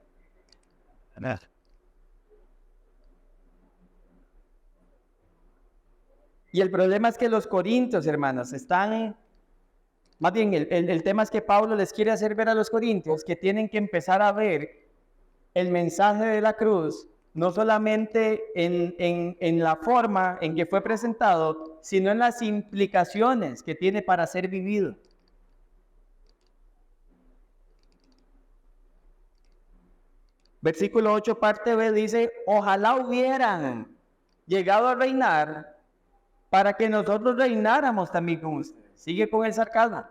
Y el problema es que los corintios, hermanos, más bien el tema es que Pablo les quiere hacer ver a los corintios que tienen que empezar a ver el mensaje de la cruz, no solamente en la forma en que fue presentado, sino en las implicaciones que tiene para ser vivido. Versículo 8, parte B, dice, ojalá hubieran llegado a reinar para que nosotros reináramos también con ustedes. Sigue con el sarcasmo.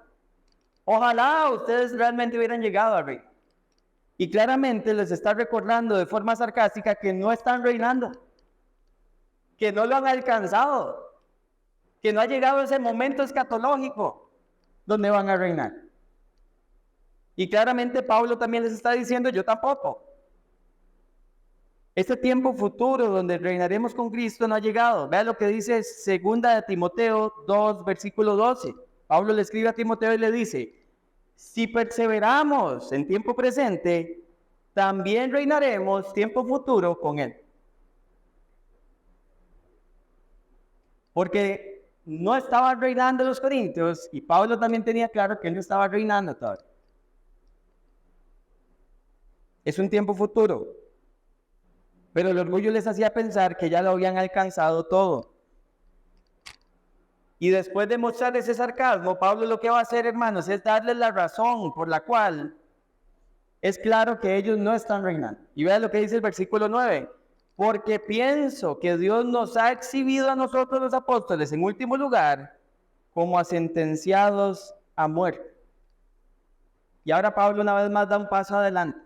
Ojalá ustedes realmente hubieran llegado a reinar. Y claramente les está recordando de forma sarcástica que no están reinando, que no lo han alcanzado, que no ha llegado ese momento escatológico donde van a reinar. Y claramente Pablo también les está diciendo, yo tampoco. Este tiempo futuro donde reinaremos con Cristo no ha llegado. Vea lo que dice 2 de Timoteo 2, versículo 12. Pablo le escribe a Timoteo y le dice, si perseveramos en tiempo presente, también reinaremos tiempo futuro con Él. Porque no estaban reinando los corintios y Pablo también tenía claro que él no estaba reinando todavía. Es un tiempo futuro. Pero el orgullo les hacía pensar que ya lo habían alcanzado todo. Y después de mostrar ese sarcasmo, Pablo lo que va a hacer, hermanos, es darles la razón por la cual es claro que ellos no están reinando. Y vean lo que dice el versículo 9. Porque pienso que Dios nos ha exhibido a nosotros los apóstoles, en último lugar, como a sentenciados a muerte. Y ahora Pablo una vez más da un paso adelante.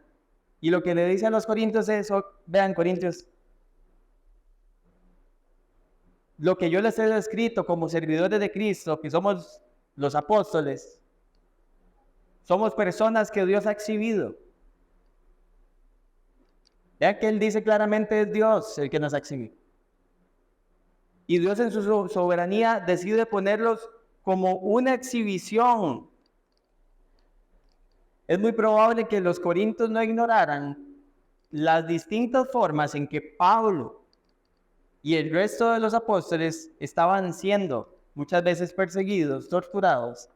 Y lo que le dice a los corintios es, vean corintios, lo que yo les he escrito como servidores de Cristo, que somos los apóstoles, somos personas que Dios ha exhibido. Vean que él dice claramente es Dios el que nos ha exhibido. Y Dios en su soberanía decide ponerlos como una exhibición. Es muy probable que los corintios no ignoraran las distintas formas en que Pablo y el resto de los apóstoles estaban siendo muchas veces perseguidos, torturados.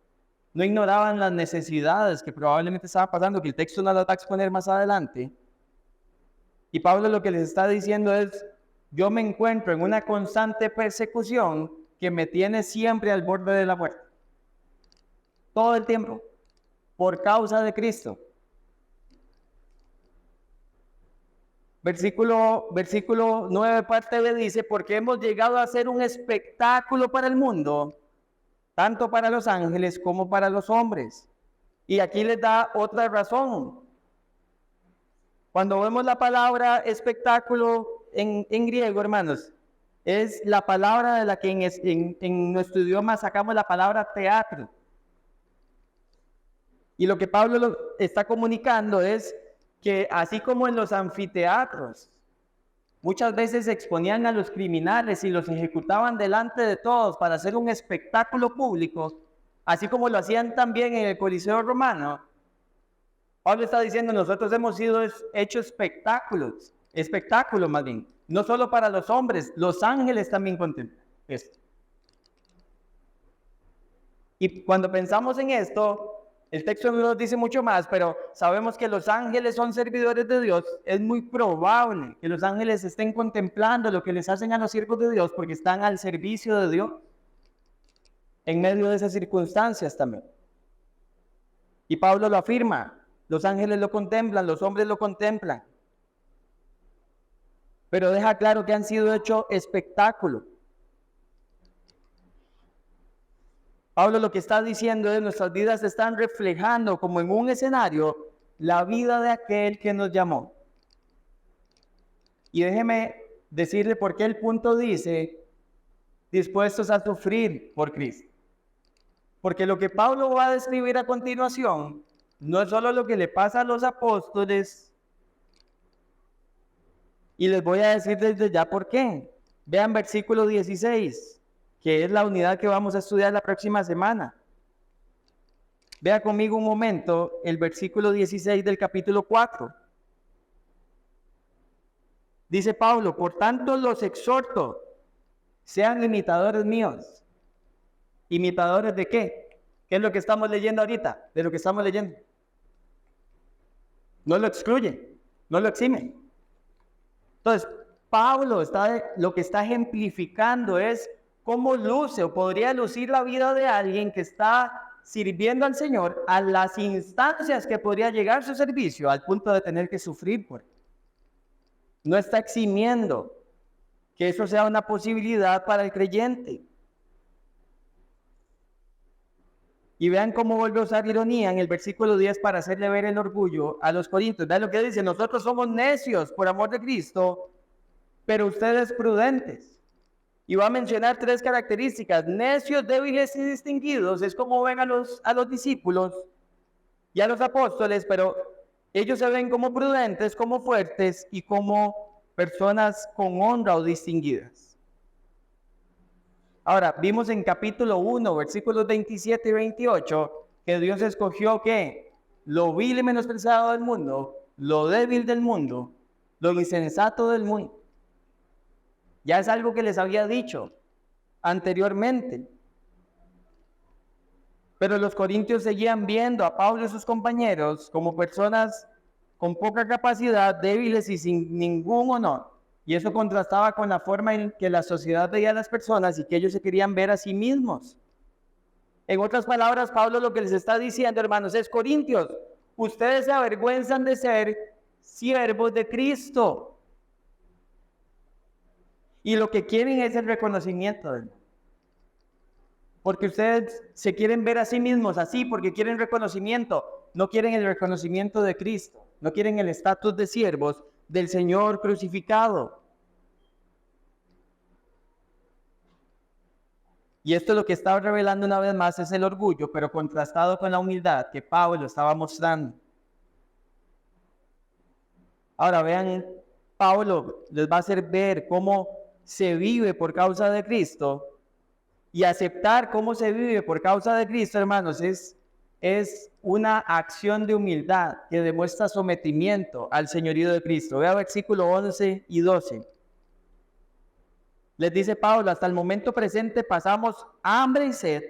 No ignoraban las necesidades que probablemente estaban pasando, que el texto nos las va a exponer más adelante. Y Pablo lo que les está diciendo es: yo me encuentro en una constante persecución que me tiene siempre al borde de la muerte. Todo el tiempo, por causa de Cristo. Versículo 9, parte B, dice: porque hemos llegado a ser un espectáculo para el mundo, tanto para los ángeles como para los hombres. Y aquí les da otra razón. Cuando vemos la palabra espectáculo en griego, hermanos, es la palabra de la que en nuestro idioma sacamos la palabra teatro. Y lo que Pablo está comunicando es que así como en los anfiteatros, muchas veces exponían a los criminales y los ejecutaban delante de todos para hacer un espectáculo público, así como lo hacían también en el Coliseo Romano, Pablo está diciendo: nosotros hemos sido hechos espectáculos más bien, no solo para los hombres, los ángeles también contemplan esto. Y cuando pensamos en esto, el texto no nos dice mucho más, pero sabemos que los ángeles son servidores de Dios. Es muy probable que los ángeles estén contemplando lo que les hacen a los siervos de Dios, porque están al servicio de Dios en medio de esas circunstancias también. Y Pablo lo afirma: los ángeles lo contemplan, los hombres lo contemplan. Pero deja claro que han sido hechos espectáculo. Pablo lo que está diciendo es: nuestras vidas están reflejando como en un escenario la vida de aquel que nos llamó. Y déjeme decirle por qué el punto dice: dispuestos a sufrir por Cristo. Porque lo que Pablo va a describir a continuación no es solo lo que le pasa a los apóstoles, y les voy a decir desde ya por qué. Vean versículo 16, que es la unidad que vamos a estudiar la próxima semana. Vea conmigo un momento el versículo 16 del capítulo 4. Dice Pablo: por tanto los exhorto, sean imitadores míos. ¿Imitadores de qué? ¿Qué es lo que estamos leyendo ahorita? De lo que estamos leyendo. No lo excluye, no lo exime. Entonces, Pablo lo que está ejemplificando es cómo luce o podría lucir la vida de alguien que está sirviendo al Señor a las instancias que podría llegar su servicio al punto de tener que sufrir por él. No está eximiendo que eso sea una posibilidad para el creyente. Y vean cómo vuelve a usar ironía en el versículo 10 para hacerle ver el orgullo a los corintios. Vean lo que dice: nosotros somos necios por amor de Cristo, pero ustedes prudentes. Y va a mencionar 3 características: necios, débiles y distinguidos. Es como ven a los discípulos y a los apóstoles, pero ellos se ven como prudentes, como fuertes y como personas con honra o distinguidas. Ahora, vimos en capítulo 1, versículos 27 y 28, que Dios escogió ¿qué? Lo vil y menospreciado del mundo, lo débil del mundo, lo insensato del mundo. Ya es algo que les había dicho anteriormente. Pero los corintios seguían viendo a Pablo y sus compañeros como personas con poca capacidad, débiles y sin ningún honor. Y eso contrastaba con la forma en que la sociedad veía a las personas y que ellos se querían ver a sí mismos. En otras palabras, Pablo lo que les está diciendo, hermanos, es: corintios, ustedes se avergüenzan de ser siervos de Cristo. Y lo que quieren es el reconocimiento de él. Porque ustedes se quieren ver a sí mismos así, porque quieren reconocimiento. No quieren el reconocimiento de Cristo. No quieren el estatus de siervos del Señor crucificado. Y esto lo que está revelando una vez más es el orgullo, pero contrastado con la humildad que Pablo estaba mostrando. Ahora vean, Pablo les va a hacer ver cómo se vive por causa de Cristo, y aceptar cómo se vive por causa de Cristo, hermanos, es una acción de humildad que demuestra sometimiento al señorío de Cristo. Vea versículos 11 y 12. Les dice Pablo: hasta el momento presente pasamos hambre y sed,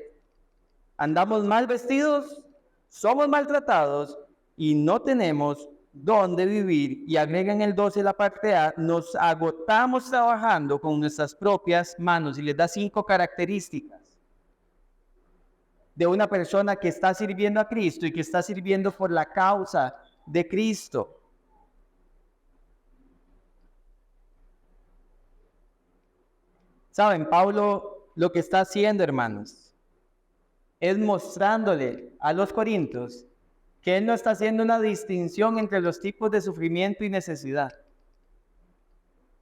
andamos mal vestidos, somos maltratados y no tenemos dónde vivir. Y agregan el 12 la parte A: nos agotamos trabajando con nuestras propias manos. Y les da 5 características de una persona que está sirviendo a Cristo y que está sirviendo por la causa de Cristo. Saben, Pablo lo que está haciendo, hermanos, es mostrándole a los corintios que él no está haciendo una distinción entre los tipos de sufrimiento y necesidad.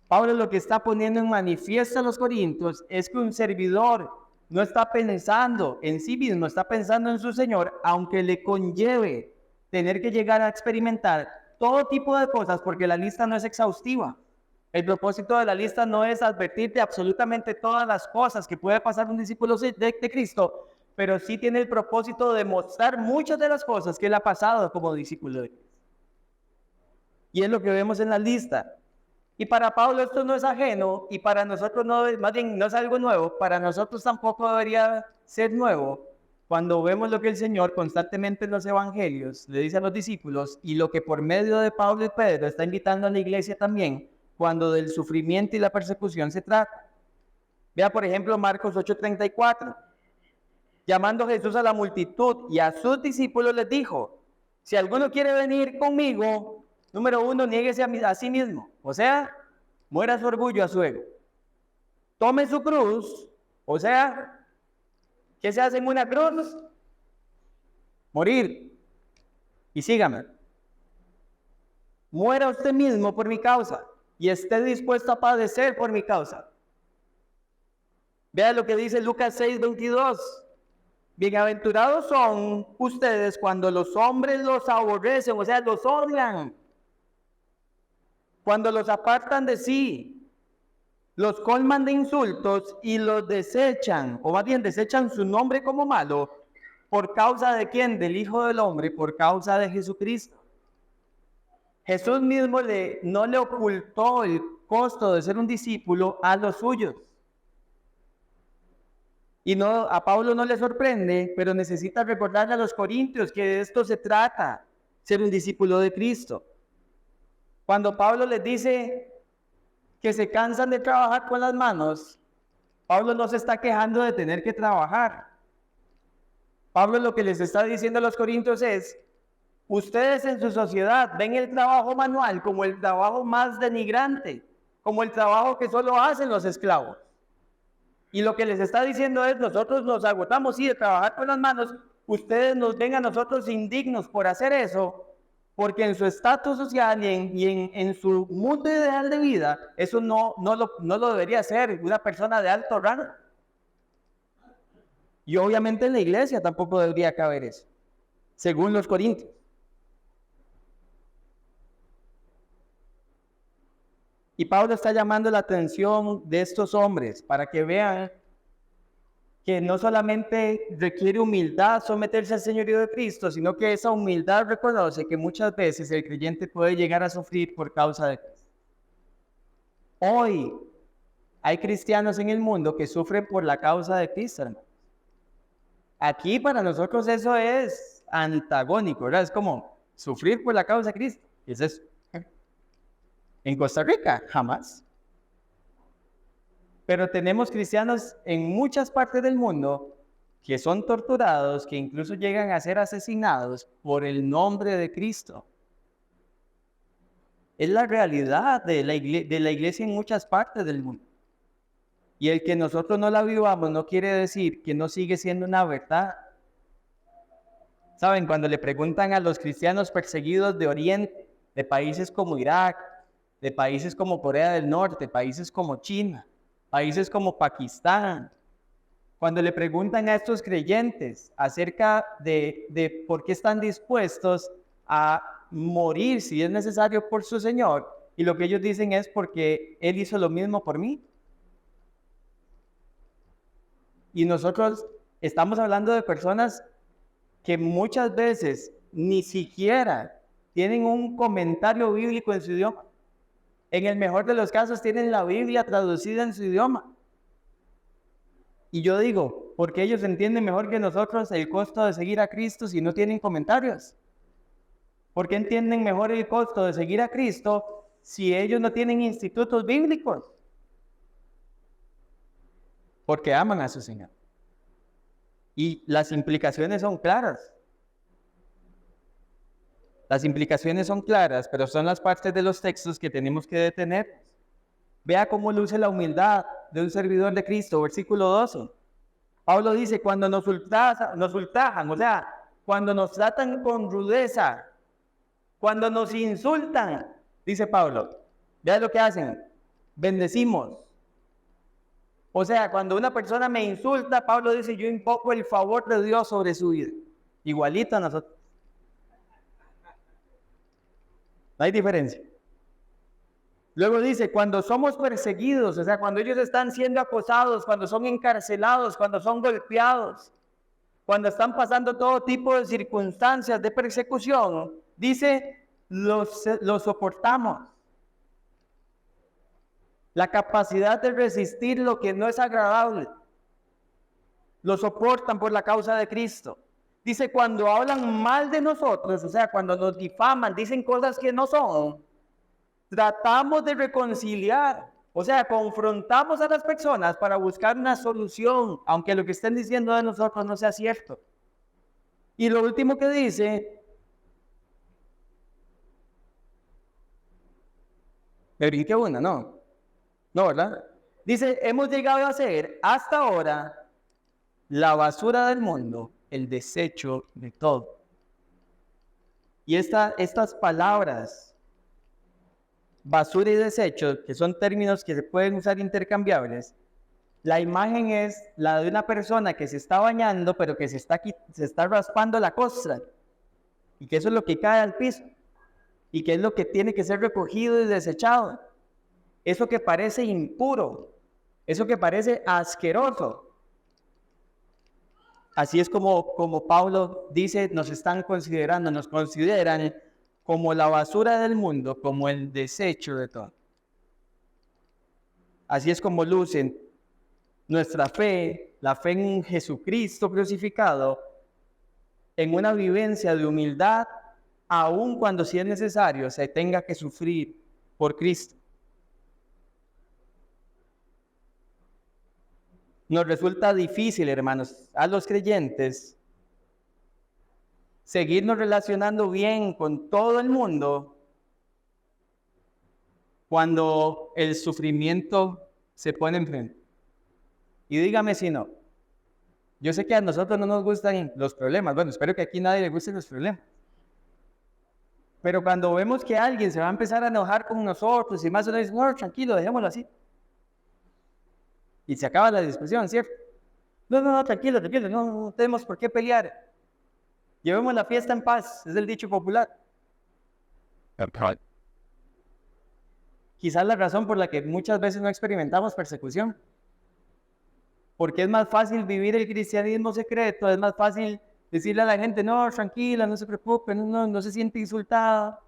Pablo lo que está poniendo en manifiesto a los corintios es que un servidor no está pensando en sí mismo, está pensando en su Señor, aunque le conlleve tener que llegar a experimentar todo tipo de cosas, porque la lista no es exhaustiva. El propósito de la lista no es advertirte absolutamente todas las cosas que puede pasar un discípulo de Cristo, pero sí tiene el propósito de mostrar muchas de las cosas que él ha pasado como discípulo de Cristo. Y es lo que vemos en la lista. Y para Pablo esto no es ajeno, y para nosotros no, más bien no es algo nuevo. Para nosotros tampoco debería ser nuevo cuando vemos lo que el Señor constantemente en los evangelios le dice a los discípulos, y lo que por medio de Pablo y Pedro está invitando a la iglesia también, cuando del sufrimiento y la persecución se trata. Vea por ejemplo Marcos 8:34. Llamando Jesús a la multitud y a sus discípulos les dijo: si alguno quiere venir conmigo, número 1, niéguese a sí mismo, o sea, muera su orgullo, a su ego. Tome su cruz, o sea, ¿qué se hace en una cruz? Morir. Y sígame. Muera usted mismo por mi causa y esté dispuesto a padecer por mi causa. Vea lo que dice Lucas 6:22. Bienaventurados son ustedes cuando los hombres los aborrecen, o sea, los odian, cuando los apartan de sí, los colman de insultos y los desechan, o más bien desechan su nombre como malo. ¿Por causa de quién? Del Hijo del Hombre, por causa de Jesucristo. Jesús mismo no le ocultó el costo de ser un discípulo a los suyos. Y no, a Pablo no le sorprende, pero necesita recordarle a los corintios que de esto se trata, ser un discípulo de Cristo. Cuando Pablo les dice que se cansan de trabajar con las manos, Pablo no se está quejando de tener que trabajar. Pablo lo que les está diciendo a los corintios es: ustedes en su sociedad ven el trabajo manual como el trabajo más denigrante, como el trabajo que solo hacen los esclavos. Y lo que les está diciendo es: nosotros nos agotamos de trabajar con las manos, ustedes nos ven a nosotros indignos por hacer eso, porque en su estatus social y en su mundo ideal de vida, eso no lo debería hacer una persona de alto rango. Y obviamente en la iglesia tampoco debería caber eso, según los corintios. Y Pablo está llamando la atención de estos hombres para que vean que no solamente requiere humildad someterse al señorío de Cristo, sino que esa humildad reconoce que muchas veces el creyente puede llegar a sufrir por causa de Cristo. Hoy hay cristianos en el mundo que sufren por la causa de Cristo, hermanos. Aquí para nosotros eso es antagónico, ¿verdad? Es como sufrir por la causa de Cristo. ¿Qué es eso? En Costa Rica, jamás. Pero tenemos cristianos en muchas partes del mundo que son torturados, que incluso llegan a ser asesinados por el nombre de Cristo. Es la realidad de la iglesia en muchas partes del mundo. Y el que nosotros no la vivamos no quiere decir que no sigue siendo una verdad. ¿Saben? Cuando le preguntan a los cristianos perseguidos de Oriente, de países como Irak, de países como Corea del Norte, países como China, países como Pakistán, cuando le preguntan a estos creyentes acerca de por qué están dispuestos a morir si es necesario por su Señor, y lo que ellos dicen es: porque Él hizo lo mismo por mí. Y nosotros estamos hablando de personas que muchas veces ni siquiera tienen un comentario bíblico en su idioma. En el mejor de los casos tienen la Biblia traducida en su idioma. Y yo digo, ¿por qué ellos entienden mejor que nosotros el costo de seguir a Cristo si no tienen comentarios? ¿Por qué entienden mejor el costo de seguir a Cristo si ellos no tienen institutos bíblicos? Porque aman a su Señor. Y las implicaciones son claras. Las implicaciones son claras, pero son las partes de los textos que tenemos que detener. Vea cómo luce la humildad de un servidor de Cristo, versículo 12. Pablo dice, cuando nos ultrajan, o sea, cuando nos tratan con rudeza, cuando nos insultan, dice Pablo, vea lo que hacen, bendecimos. O sea, cuando una persona me insulta, Pablo dice, yo invoco el favor de Dios sobre su vida. Igualito a nosotros. No hay diferencia. Luego dice, cuando somos perseguidos, o sea, cuando ellos están siendo acosados, cuando son encarcelados, cuando son golpeados, cuando están pasando todo tipo de circunstancias de persecución, dice, los soportamos. La capacidad de resistir lo que no es agradable, lo soportan por la causa de Cristo. Dice, cuando hablan mal de nosotros, o sea, cuando nos difaman, dicen cosas que no son, tratamos de reconciliar, o sea, confrontamos a las personas para buscar una solución, aunque lo que estén diciendo de nosotros no sea cierto. Y lo último que dice, me brinqué una, ¿no? No, ¿verdad? Dice, hemos llegado a ser hasta ahora la basura del mundo, el desecho de todo. Y estas palabras, basura y desecho, que son términos que se pueden usar intercambiables, la imagen es la de una persona que se está bañando, pero que se está raspando la costra, y que eso es lo que cae al piso, y que es lo que tiene que ser recogido y desechado. Eso que parece impuro, eso que parece asqueroso. Así es como Pablo dice, nos consideran como la basura del mundo, como el desecho de todo. Así es como lucen nuestra fe, la fe en Jesucristo crucificado, en una vivencia de humildad, aun cuando si es necesario se tenga que sufrir por Cristo. Nos resulta difícil, hermanos, a los creyentes, seguirnos relacionando bien con todo el mundo cuando el sufrimiento se pone enfrente. Y dígame si no. Yo sé que a nosotros no nos gustan los problemas. Bueno, espero que aquí nadie le gusten los problemas. Pero cuando vemos que alguien se va a empezar a enojar con nosotros y más o menos dice, no, tranquilo, dejémoslo así. Y se acaba la discusión, ¿cierto? No, tranquilo, no tenemos por qué pelear. Llevemos la fiesta en paz, es el dicho popular. Quizás la razón por la que muchas veces no experimentamos persecución. Porque es más fácil vivir el cristianismo secreto, es más fácil decirle a la gente, no, tranquila, no se preocupe, no se siente insultada,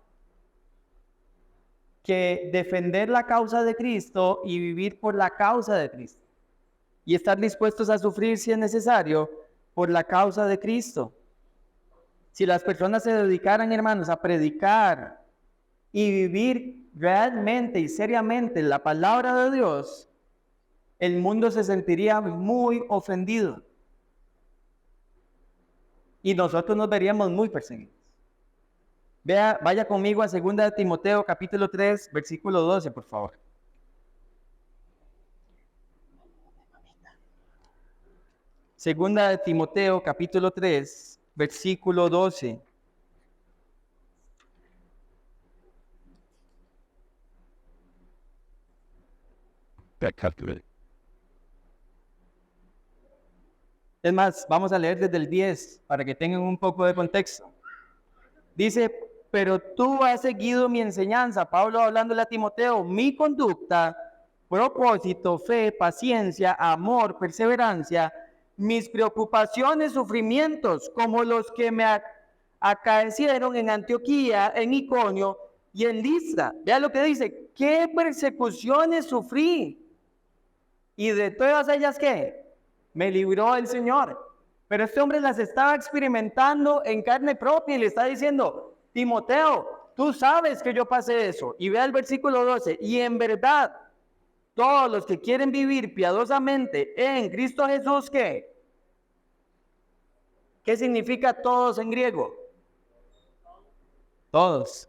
que defender la causa de Cristo y vivir por la causa de Cristo. Y estar dispuestos a sufrir si es necesario por la causa de Cristo. Si las personas se dedicaran, hermanos, a predicar y vivir realmente y seriamente la palabra de Dios, el mundo se sentiría muy ofendido. Y nosotros nos veríamos muy perseguidos. Vaya conmigo a 2 de Timoteo, capítulo 3, versículo 12, por favor. Segunda de Timoteo, capítulo 3, versículo 12. Es más, vamos a leer desde el 10 para que tengan un poco de contexto. Dice, pero tú has seguido mi enseñanza, Pablo hablándole a Timoteo, mi conducta, propósito, fe, paciencia, amor, perseverancia, mis preocupaciones, sufrimientos, como los que me acaecieron en Antioquía, en Iconio y en Listra. Vea lo que dice, ¿qué persecuciones sufrí? Y de todas ellas, ¿qué? Me libró el Señor. Pero este hombre las estaba experimentando en carne propia y le está diciendo, Timoteo, tú sabes que yo pasé eso. Y vea el versículo 12, y en verdad, todos los que quieren vivir piadosamente en Cristo Jesús, ¿qué? ¿Qué significa todos en griego? Todos.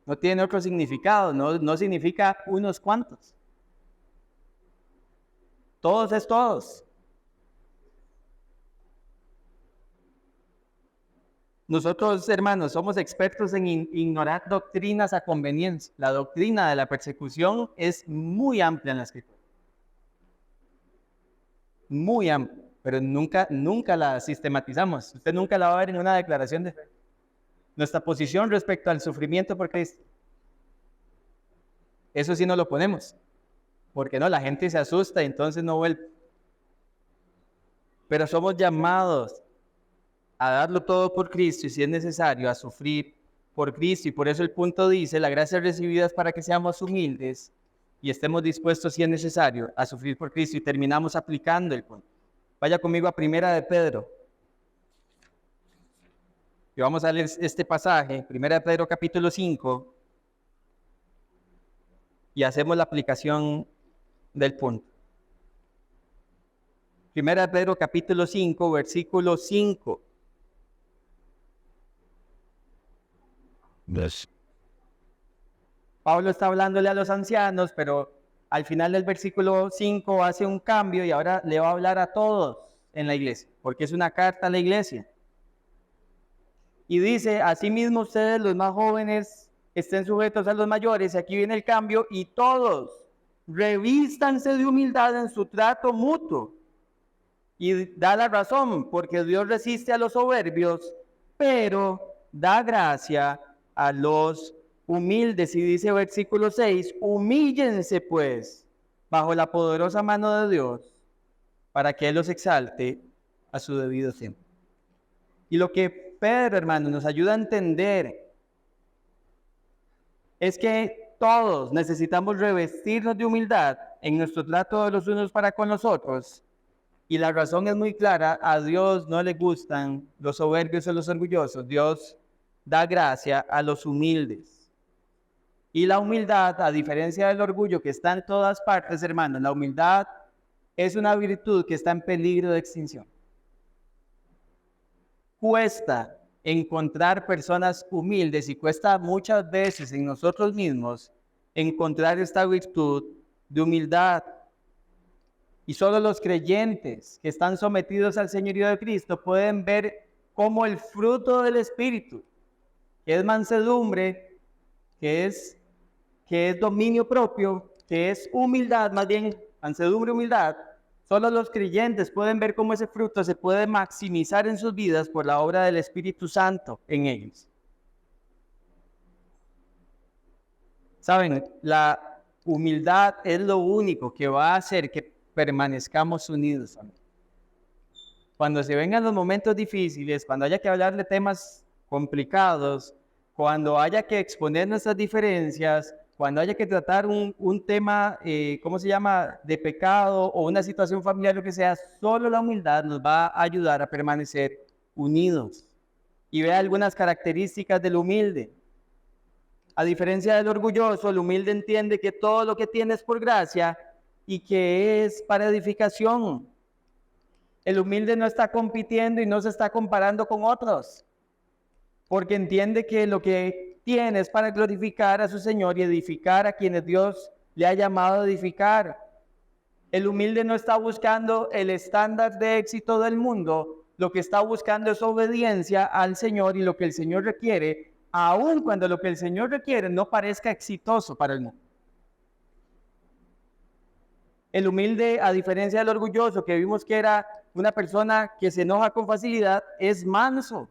No tiene otro significado, no significa unos cuantos. Todos es todos. Nosotros, hermanos, somos expertos en ignorar doctrinas a conveniencia. La doctrina de la persecución es muy amplia en la Escritura. Muy amplia, pero nunca la sistematizamos. Usted nunca la va a ver en una declaración de fe. Nuestra posición respecto al sufrimiento por Cristo. Eso sí no lo ponemos. Porque no, la gente se asusta y entonces no vuelve. Pero somos llamados a darlo todo por Cristo y si es necesario a sufrir por Cristo, y por eso el punto dice, la gracia recibida es para que seamos humildes y estemos dispuestos si es necesario a sufrir por Cristo, y terminamos aplicando el punto. Vaya conmigo a Primera de Pedro y vamos a leer este pasaje, Primera de Pedro capítulo 5, y hacemos la aplicación del punto. Primera de Pedro capítulo 5, versículo 5. Yes. Pablo está hablándole a los ancianos, pero al final del versículo 5 hace un cambio y ahora le va a hablar a todos en la iglesia, porque es una carta a la iglesia. Y dice, asimismo ustedes los más jóvenes estén sujetos a los mayores, y aquí viene el cambio, y todos revístanse de humildad en su trato mutuo. Y da la razón, porque Dios resiste a los soberbios, pero da gracia a los humildes. Y dice versículo 6, humíllense pues bajo la poderosa mano de Dios, para que Él los exalte a su debido tiempo. Y lo que Pedro, hermano, nos ayuda a entender es que todos necesitamos revestirnos de humildad en nuestro trato de los unos para con los otros. Y la razón es muy clara, a Dios no le gustan los soberbios o los orgullosos. Dios da gracia a los humildes. Y la humildad, a diferencia del orgullo que está en todas partes, hermanos, la humildad es una virtud que está en peligro de extinción. Cuesta encontrar personas humildes y cuesta muchas veces en nosotros mismos encontrar esta virtud de humildad. Y solo los creyentes que están sometidos al señorío de Cristo pueden ver cómo el fruto del Espíritu, que es mansedumbre, que es dominio propio, que es humildad, más bien mansedumbre, humildad, solo los creyentes pueden ver cómo ese fruto se puede maximizar en sus vidas por la obra del Espíritu Santo en ellos. Saben, la humildad es lo único que va a hacer que permanezcamos unidos. Cuando se vengan los momentos difíciles, cuando haya que hablar de temas complicados, cuando haya que exponer nuestras diferencias, cuando haya que tratar un tema, de pecado o una situación familiar, lo que sea, solo la humildad nos va a ayudar a permanecer unidos. Y vea algunas características del humilde. A diferencia del orgulloso, el humilde entiende que todo lo que tiene es por gracia y que es para edificación. El humilde no está compitiendo y no se está comparando con otros, porque entiende que lo que tiene es para glorificar a su Señor y edificar a quienes Dios le ha llamado a edificar. El humilde no está buscando el estándar de éxito del mundo, lo que está buscando es obediencia al Señor y lo que el Señor requiere, aun cuando lo que el Señor requiere no parezca exitoso para el mundo. El humilde, a diferencia del orgulloso, que vimos que era una persona que se enoja con facilidad, es manso.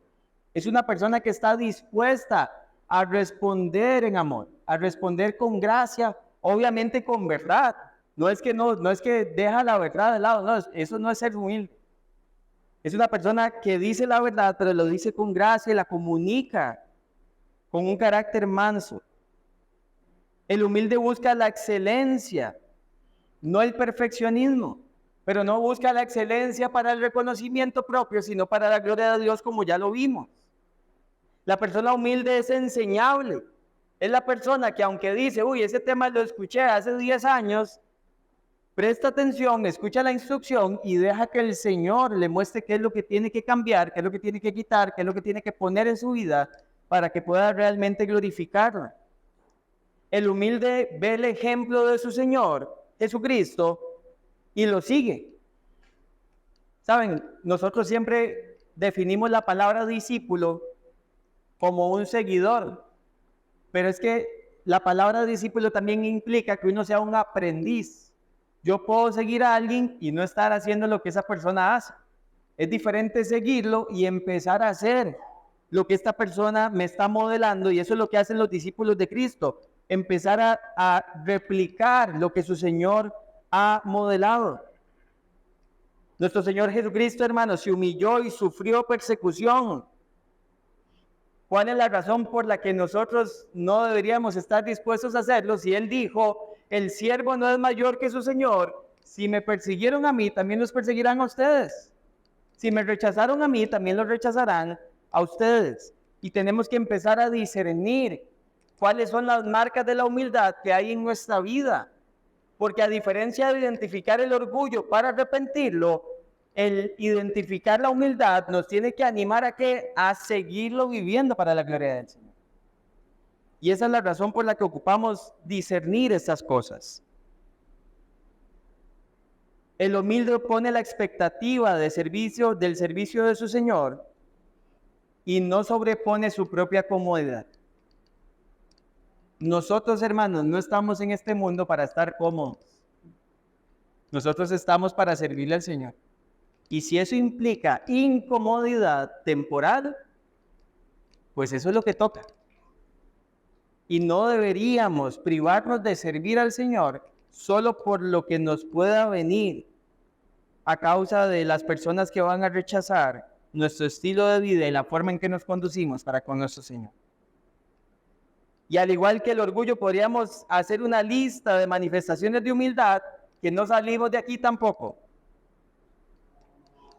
Es una persona que está dispuesta a responder en amor, a responder con gracia, obviamente con verdad. No es que deja la verdad de lado, no, eso no es ser humilde. Es una persona que dice la verdad, pero lo dice con gracia y la comunica con un carácter manso. El humilde busca la excelencia, no el perfeccionismo, pero no busca la excelencia para el reconocimiento propio, sino para la gloria de Dios, como ya lo vimos. La persona humilde es enseñable. Es la persona que, aunque dice, uy, ese tema lo escuché hace 10 años, presta atención, escucha la instrucción y deja que el Señor le muestre qué es lo que tiene que cambiar, qué es lo que tiene que quitar, qué es lo que tiene que poner en su vida para que pueda realmente glorificarla. El humilde ve el ejemplo de su Señor, Jesucristo, y lo sigue. Saben, nosotros siempre definimos la palabra discípulo como un seguidor, pero es que la palabra discípulo también implica que uno sea un aprendiz. Yo puedo seguir a alguien y no estar haciendo lo que esa persona hace. Es diferente seguirlo y empezar a hacer lo que esta persona me está modelando, y eso es lo que hacen los discípulos de Cristo, empezar a replicar lo que su Señor ha modelado. Nuestro Señor Jesucristo, hermanos, se humilló y sufrió persecución. ¿Cuál es la razón por la que nosotros no deberíamos estar dispuestos a hacerlo? Si Él dijo, el siervo no es mayor que su Señor, si me persiguieron a mí, también los perseguirán a ustedes. Si me rechazaron a mí, también los rechazarán a ustedes. Y tenemos que empezar a discernir cuáles son las marcas de la humildad que hay en nuestra vida. Porque a diferencia de identificar el orgullo para arrepentirlo, el identificar la humildad nos tiene que animar a seguirlo viviendo para la gloria del Señor. Y esa es la razón por la que ocupamos discernir estas cosas. El humilde pone la expectativa del servicio de su Señor y no sobrepone su propia comodidad. Nosotros, hermanos, no estamos en este mundo para estar cómodos. Nosotros estamos para servirle al Señor. Y si eso implica incomodidad temporal, pues eso es lo que toca. Y no deberíamos privarnos de servir al Señor solo por lo que nos pueda venir a causa de las personas que van a rechazar nuestro estilo de vida y la forma en que nos conducimos para con nuestro Señor. Y al igual que el orgullo, podríamos hacer una lista de manifestaciones de humildad que no salimos de aquí tampoco.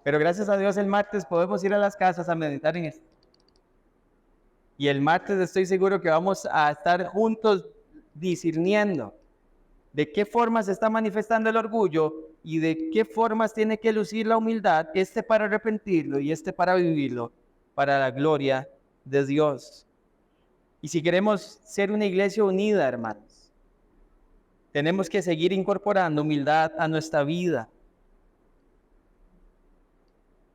Pero gracias a Dios el martes podemos ir a las casas a meditar en esto. Y el martes estoy seguro que vamos a estar juntos discerniendo de qué formas se está manifestando el orgullo y de qué formas tiene que lucir la humildad, este para arrepentirlo y este para vivirlo, para la gloria de Dios. Y si queremos ser una iglesia unida, hermanos, tenemos que seguir incorporando humildad a nuestra vida.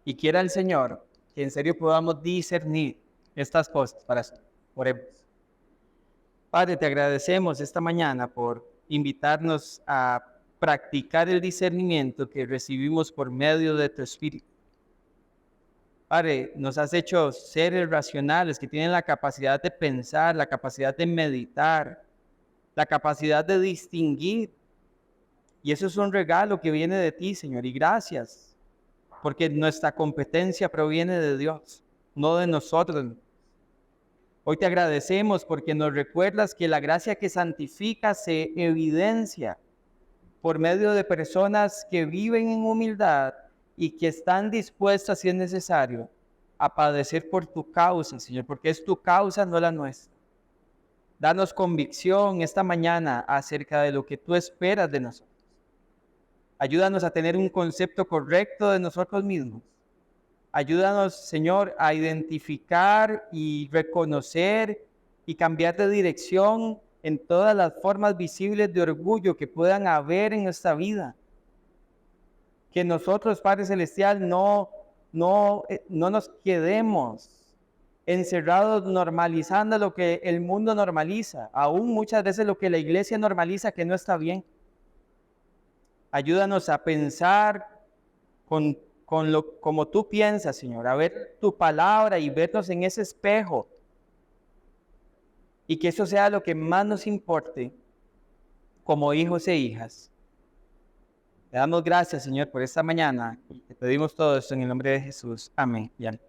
Y quiera el Señor que en serio podamos discernir estas cosas para eso. Oremos. Padre, te agradecemos esta mañana por invitarnos a practicar el discernimiento que recibimos por medio de tu Espíritu. Padre, nos has hecho seres racionales que tienen la capacidad de pensar, la capacidad de meditar, la capacidad de distinguir. Y eso es un regalo que viene de ti, Señor, y gracias, porque nuestra competencia proviene de Dios, no de nosotros. Hoy te agradecemos porque nos recuerdas que la gracia que santifica se evidencia por medio de personas que viven en humildad y que están dispuestas, si es necesario, a padecer por tu causa, Señor, porque es tu causa, no la nuestra. Danos convicción esta mañana acerca de lo que tú esperas de nosotros. Ayúdanos a tener un concepto correcto de nosotros mismos. Ayúdanos, Señor, a identificar y reconocer y cambiar de dirección en todas las formas visibles de orgullo que puedan haber en nuestra vida. Que nosotros, Padre Celestial, no nos quedemos encerrados normalizando lo que el mundo normaliza, aún muchas veces lo que la iglesia normaliza que no está bien. Ayúdanos a pensar como tú piensas, Señor, a ver tu palabra y vernos en ese espejo. Y que eso sea lo que más nos importe como hijos e hijas Le damos gracias, Señor, por esta mañana. Te pedimos todo esto en el nombre de Jesús. Amén. Y amén.